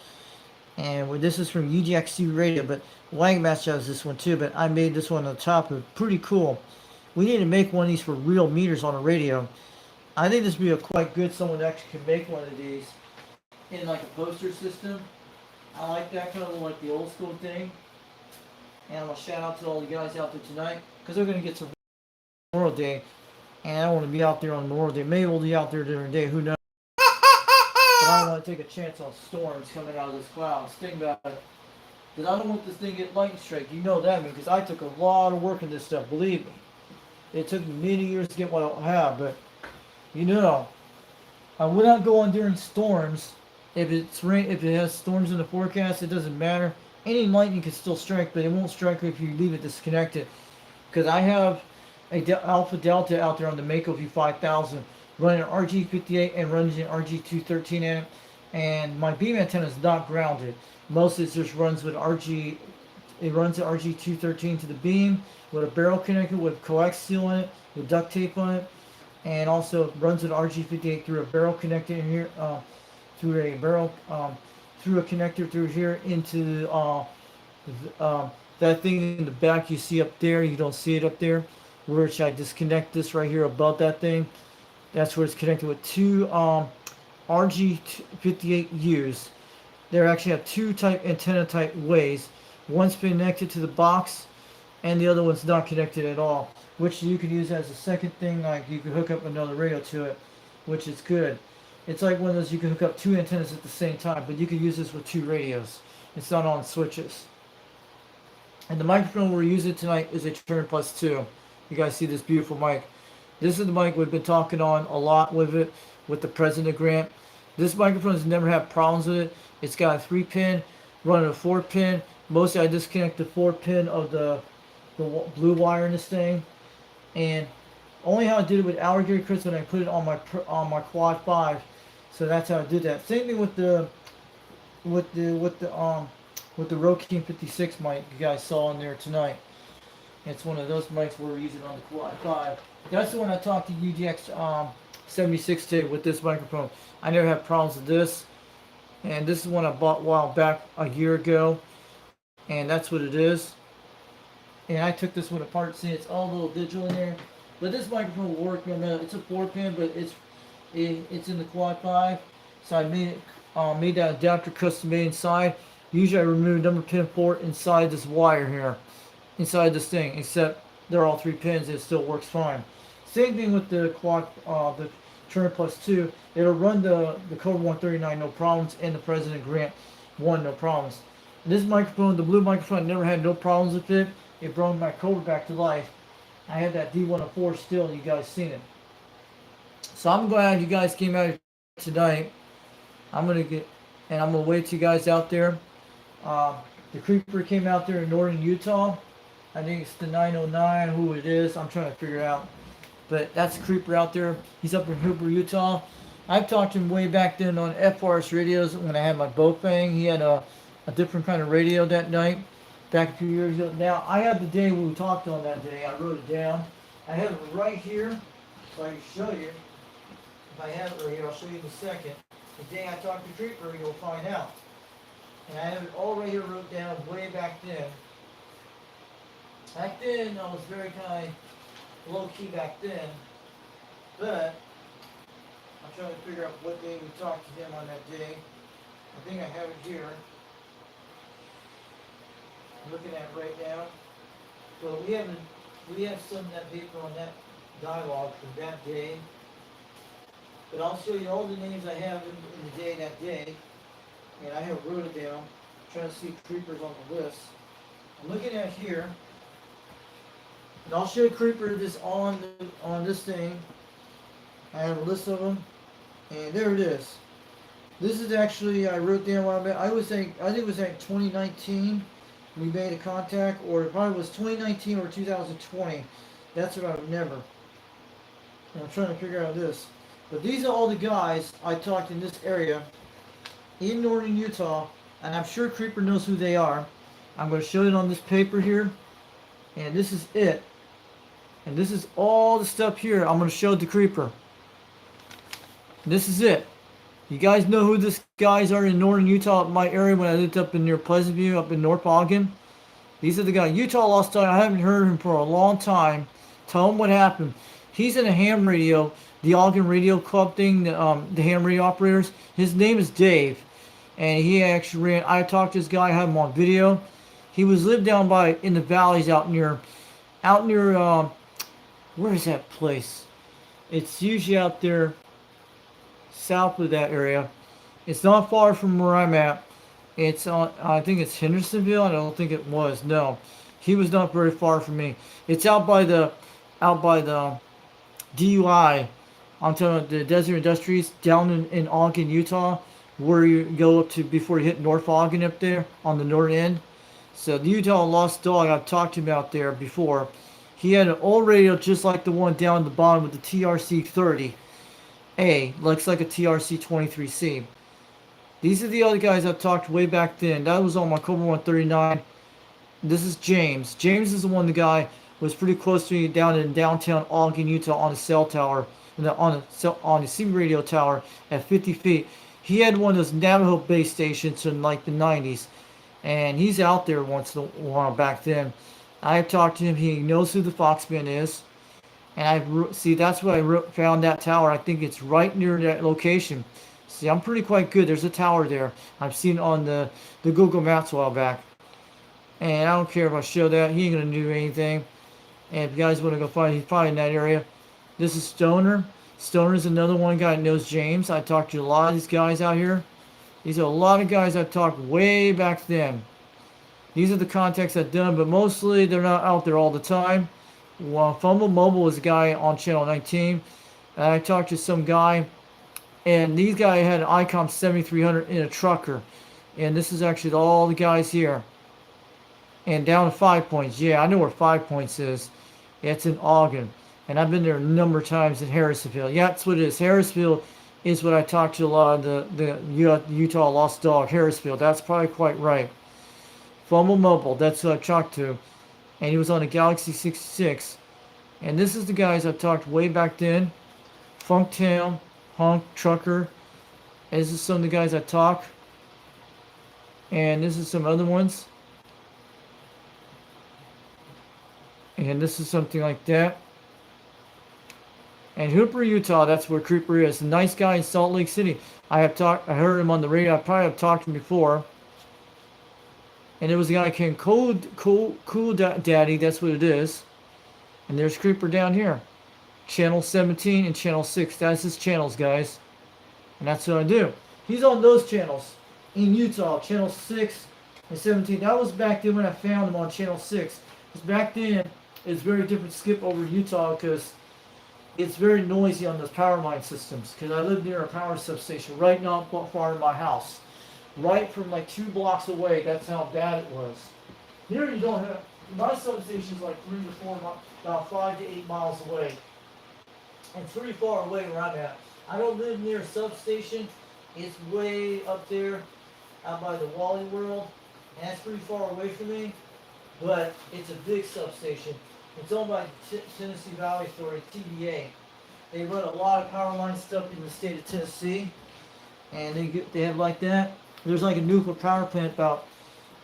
And this is from UGXC Radio, but Wagon Master has this one too. But I made this one on the top. It's pretty cool. We need to make one of these for real meters on a radio. I think this would be quite good. Someone actually can make one of these in like a poster system. I like that kind of like the old school thing. And I'm gonna shout out to all the guys out there tonight because they're gonna get some Memorial Day, and I don't want to be out there on Memorial Day. Maybe we'll be out there during the day. Who knows? But I don't want to take a chance on storms coming out of this clouds. Think about it. Because I don't want this thing to get lightning strike. You know that, because I took a lot of work in this stuff. Believe me. It took me many years to get what I have, but you know, I would not go on during storms. If it's rain, if it has storms in the forecast, it doesn't matter. Any lightning can still strike, but it won't strike if you leave it disconnected. Because I have a Alpha Delta out there on the Mako V5000 running an RG58 and running an RG213 in it, and my beam antenna is not grounded. Mostly it just runs with RG. It runs the RG213 to the beam with a barrel connector with coax seal in it, with duct tape on it, and also runs an RG58 through a barrel connector in here, through a connector through here into that thing in the back you see up there. You don't see it up there. Where should I disconnect this right here above that thing? That's where it's connected with two RG58Us. They actually have two antenna type ways. One's connected to the box, and the other one's not connected at all. Which you can use as a second thing, like you can hook up another radio to it, which is good. It's like one of those you can hook up two antennas at the same time, but you can use this with two radios. It's not on switches. And the microphone we're using tonight is a Turn Plus 2. You guys see this beautiful mic. This is the mic we've been talking on a lot with it, with the President Grant. This microphone has never had problems with it. It's got a 3-pin, running a 4-pin. Mostly I disconnect the 4-pin of the blue wire in this thing. And only how I did it with Alligator Chris when I put it on my Quad 5. So that's how I did that. Same thing with the Rokeen 56 mic you guys saw in there tonight. It's one of those mics we're using on the Quad 5. That's the one I talked to UDX 76 to with this microphone. I never had problems with this. And this is one I bought a while back, a year ago. And that's what it is. And I took this one apart. See, it's all a little digital in there. But this microphone will work no matter. It's a 4-pin, but it's in the Quad 5. So I made that adapter custom made inside. Usually I remove number pin 4 inside this wire here. Inside this thing. Except they're all 3 pins and it still works fine. Same thing with the Quad, the Turn Plus 2. It'll run the Cobra 139 no problems, and the President Grant 1 no problems. And this microphone, the blue microphone, I never had no problems with it. It brought my Cobra back to life. I had that D104 still, and you guys seen it. So I'm glad you guys came out tonight. I'm gonna wait till you guys out there. The Creeper came out there in northern Utah. I think it's the 909, who it is. I'm trying to figure it out. But that's the Creeper out there. He's up in Hooper, Utah. I've talked to him way back then on FRS radios when I had my Bofang. He had a different kind of radio that night, back a few years ago. Now, I have the day when we talked on that day. I wrote it down. I have it right here, so I can show you. If I have it right here, I'll show you in a second. The day I talked to Creeper, you'll find out. And I have it all right here wrote down way back then. Back then, I was very kind of low-key back then. But I'm trying to figure out what day we talked to him on that day. I think I have it here. I'm looking at it right now. Well, we have some of that paper on that dialogue from that day. But I'll show you all the names I have in the day that day. And I have wrote it down. I'm trying to see Creepers on the list. I'm looking at here. And I'll show Creeper this on this thing. I have a list of them. And there it is. This is actually, I wrote down what I think it was like 2019 we made a contact, or it probably was 2019 or 2020. That's what I remember. And I'm trying to figure out this. But these are all the guys I talked in this area in northern Utah, and I'm sure Creeper knows who they are. I'm going to show it on this paper here, and this is it. And this is all the stuff here I'm going to show the Creeper. This is it. You guys know who these guys are in northern Utah, my area when I lived up in near Pleasant View, up in North Ogden. These are the guys. Utah Lost Dog. I haven't heard him for a long time. Tell him what happened. He's in a ham radio, the Ogden Radio Club thing, the ham radio operators. His name is Dave. and he actually ran. I talked to this guy, I have him on video. He was lived down by in the valleys out near where is that place? It's usually out there south of that area. It's not far from where I'm at. It's on. I think it's Hendersonville. I don't think it was. No, he was not very far from me. It's out by the DUI onto the Desert Industries down in Ogden, Utah, where you go up to before you hit North Ogden up there on the north end. So the Utah Lost Dog, I've talked to him out there before. He had an old radio just like the one down at the bottom with the TRC 30A. Looks like a TRC 23C. These are the other guys I've talked way back then. That was on my Cobra 139. This is James. James is the one, the guy was pretty close to me down in downtown Ogden, Utah on a cell tower, on a CB radio tower at 50 feet. He had one of those Navajo base stations in like the 90s. And he's out there once in a while back then. I talked to him. He knows who the Foxman is. And see, that's where I found that tower. I think it's right near that location. See, I'm pretty quite good. There's a tower there. I've seen it on the Google Maps a while back. And I don't care if I show that. He ain't going to do anything. And if you guys want to go find, he's probably in that area. This is Stoner. Stoner's another one guy that knows James. I talked to a lot of these guys out here. These are a lot of guys I've talked way back then. These are the contacts I've done, but mostly they're not out there all the time. Well, Fumble Mobile is a guy on channel 19. And I talked to some guy, and these guys had an ICOM 7300 in a trucker. And this is actually all the guys here. And down to 5 Points. Yeah, I know where 5 Points is. It's in Ogden. And I've been there a number of times in Harrisville. Yeah, that's what it is. Harrisville is what I talked to a lot of the Utah Lost Dog. Harrisville. That's probably quite right. Fumble Mobile. That's who I talked to. And he was on a Galaxy 66. And this is the guys I talked way back then. Funktown, Honk, Trucker. And this is some of the guys I talk. And this is some other ones. And this is something like that. And Hooper, Utah, that's where Creeper is. A nice guy in Salt Lake City. I heard him on the radio. I probably have talked to him before. And there was a guy named Cool Daddy, that's what it is. And there's Creeper down here. Channel 17 and Channel 6. That's his channels, guys. And that's what I do. He's on those channels in Utah, Channel 6 and 17. That was back then when I found him on Channel 6. Because back then, it's very different to skip over Utah because it's very noisy on those power line systems. Because I live near a power substation right not far from my house. Right from like 2 blocks away. That's how bad it was. Here you don't have, my substation's like 3 to 4, about 5 to 8 miles away. And it's pretty far away where I'm at. I don't live near a substation. It's way up there, out by the Wally World. And that's pretty far away from me. But it's a big substation. It's owned by Tennessee Valley Authority, TVA. They run a lot of power line stuff in the state of Tennessee. And they have like that. There's like a nuclear power plant about,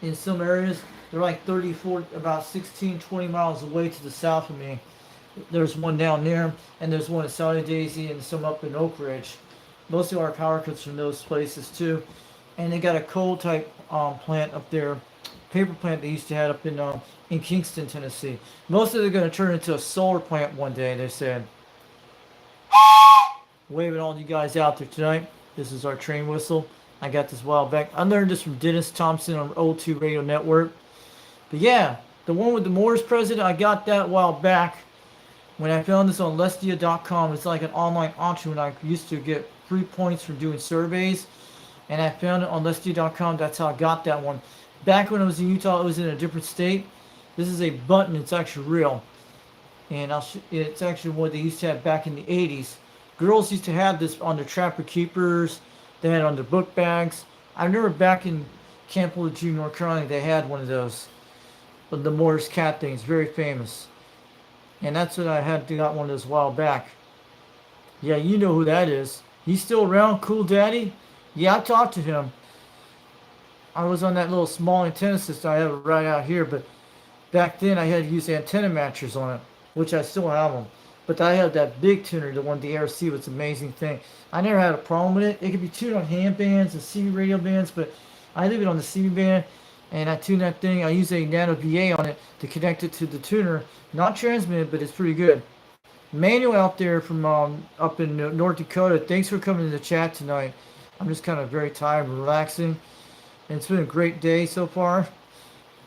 in some areas, they're like 30, 40, about 16, 20 miles away to the south of me. There's one down there, and there's one at Saudi Daisy and some up in Oak Ridge. Most of our power comes from those places too. And they got a coal type plant up there, paper plant they used to have up in Kingston, Tennessee. Most of it are going to turn into a solar plant one day, they said. Waving all you guys out there tonight. This is our train whistle. I got this a while back. I learned this from Dennis Thompson on O2 Radio Network. But yeah, the one with the Morris president, I got that a while back when I found this on lesdia.com. It's like an online auction when I used to get free points for doing surveys. And I found it on lesdia.com. That's how I got that one. Back when I was in Utah, it was in a different state. This is a button. It's actually real. And it's actually what they used to have back in the 80s. Girls used to have this on their Trapper Keepers. They had it on their book bags. I remember back in Camp Lejeune, North Carolina, they had one of those. But the Morris cat thing is very famous. And that's what I got one of those a while back. Yeah, you know who that is. He's still around, Cool Daddy? Yeah, I talked to him. I was on that little small antenna system I have it right out here, but back then I had to use antenna matchers on it, which I still have them. But I have that big tuner, the one the ARC was an amazing thing. I never had a problem with it. It could be tuned on ham bands and CB radio bands, but I leave it on the CB band, and I tune that thing. I use a Nano VA on it to connect it to the tuner. Not transmitted, but it's pretty good. Manuel out there from up in North Dakota, thanks for coming to the chat tonight. I'm just kind of very tired and relaxing. And it's been a great day so far.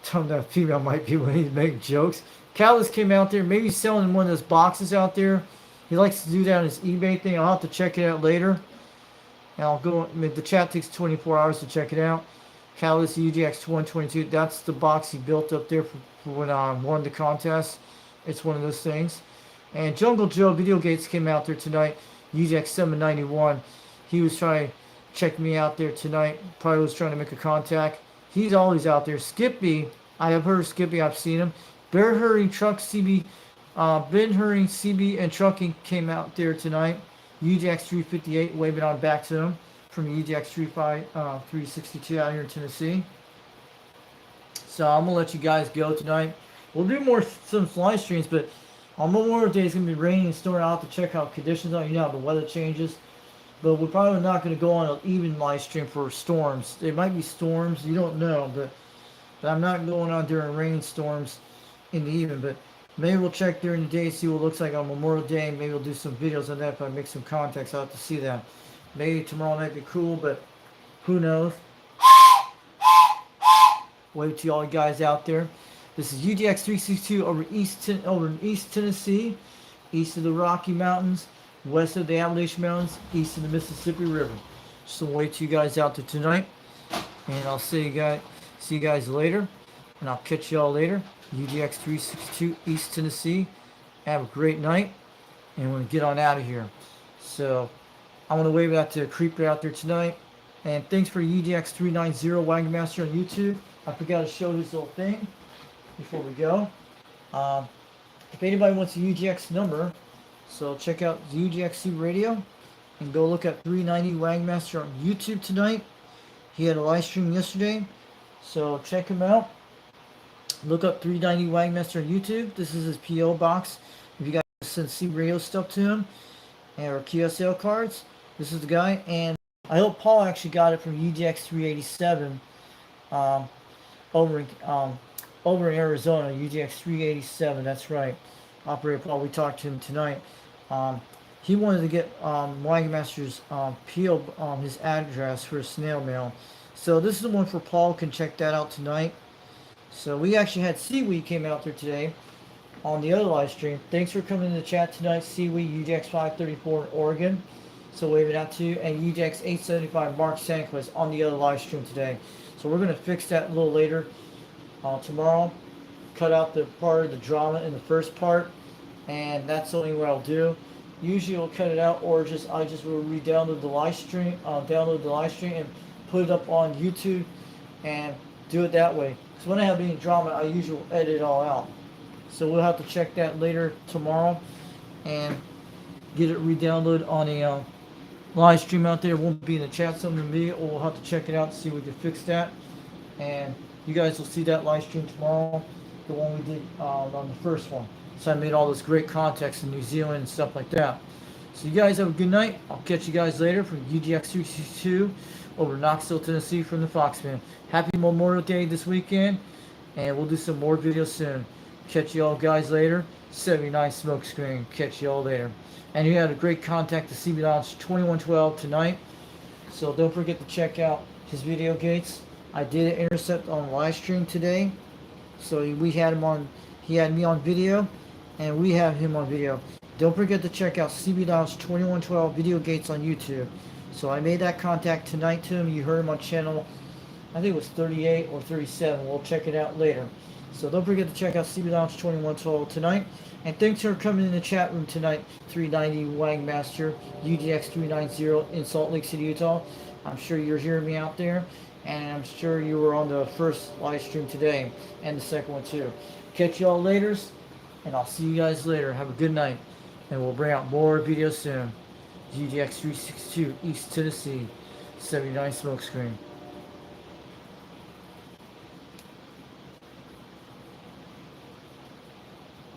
Tell him that female might be when he's making jokes. Callus came out there, maybe selling one of those boxes out there. He likes to do that on his eBay thing. I'll have to check it out later. And I'll go, the chat takes 24 hours to check it out. Callus UGX 122, that's the box he built up there for when I won the contest. It's one of those things. And Jungle Joe Video Gates came out there tonight, UGX 791. He was trying to check me out there tonight. Probably was trying to make a contact. He's always out there. Skippy, I have heard of Skippy, I've seen him. Bear Hurrying Truck CB, Ben Hurrying CB and Trucking came out there tonight. UGX 358, waving on back to him from UGX 362 out here in Tennessee. So I'm gonna let you guys go tonight. We'll do some live streams, but on Memorial Day it's gonna be raining and storming. I'll have to check how conditions are. You know how the weather changes. But we're probably not going to go on an even live stream for storms. There might be storms, you don't know, but I'm not going on during rainstorms in the evening. But maybe we'll check during the day, see what it looks like on Memorial Day. Maybe we'll do some videos on that if I make some contacts. I'll have to see that. Maybe tomorrow might be cool, but who knows? Wave to all you guys out there. This is UGX 362 over in East Tennessee, east of the Rocky Mountains, west of the Appalachian Mountains, east of the Mississippi River. So wait to you guys out there tonight, and I'll see you guys later, and I'll catch y'all later. UGX 362 East Tennessee. Have a great night, and we're gonna get on out of here. So I want to wave out to Creeper out there tonight, and thanks for UGX 390 Wagon Master on YouTube. I forgot to show his little thing before we go. If anybody wants a UGX number, so check out the UGXC Radio and go look at 390 Wagmaster on YouTube tonight. He had a live stream yesterday, so check him out. Look up 390 Wagmaster on YouTube. This is his PO box. If you guys send C Radio stuff to him or QSL cards, this is the guy. And I hope Paul actually got it from UGX 387 over in Arizona. UGX 387. That's right. Operator Paul. We talked to him tonight. He wanted to get Wagmaster's PO his address for a snail mail. So this is the one for Paul. Can check that out tonight. So we actually had Seaweed came out there today on the other live stream. Thanks for coming in the chat tonight, Seaweed UGX 534 in Oregon. So wave it out to you. And UGX 875 Mark Sanquist on the other live stream today. So we're gonna fix that a little later tomorrow. Cut out the part of the drama in the first part, and that's the only way I'll do. Usually I'll cut it out, or I just will re-download the live stream, and put it up on YouTube and do it that way. So when I have any drama, I usually will edit it all out. So we'll have to check that later tomorrow and get it re-downloaded on a live stream out there. It won't be in the chat something to me, or we'll have to check it out and see if we can fix that. And you guys will see that live stream tomorrow, the one we did on the first one. So I made all those great contacts in New Zealand and stuff like that. So you guys have a good night. I'll catch you guys later from UGX 362 over Knoxville, Tennessee from the Foxman. Happy Memorial Day this weekend, and we'll do some more videos soon. Catch you all guys later. 79 Smokescreen. Catch you all later. And you had a great contact to CB Launch 2112 tonight. So don't forget to check out his video gates. I did an intercept on live stream today. So we had him on, he had me on video, and we have him on video. Don't forget to check out CB Launch 2112 video gates on YouTube. So I made that contact tonight to him. You heard him on channel, I think it was 38 or 37. We'll check it out later. So don't forget to check out CB Launch 2112 tonight. And thanks for coming in the chat room tonight. 390 Wagmaster, UGX 390 in Salt Lake City, Utah. I'm sure you're hearing me out there. And I'm sure you were on the first live stream today and the second one too. Catch you all later, and I'll see you guys later. Have a good night, and we'll bring out more videos soon. UGX 362 East Tennessee, 79 Smokescreen.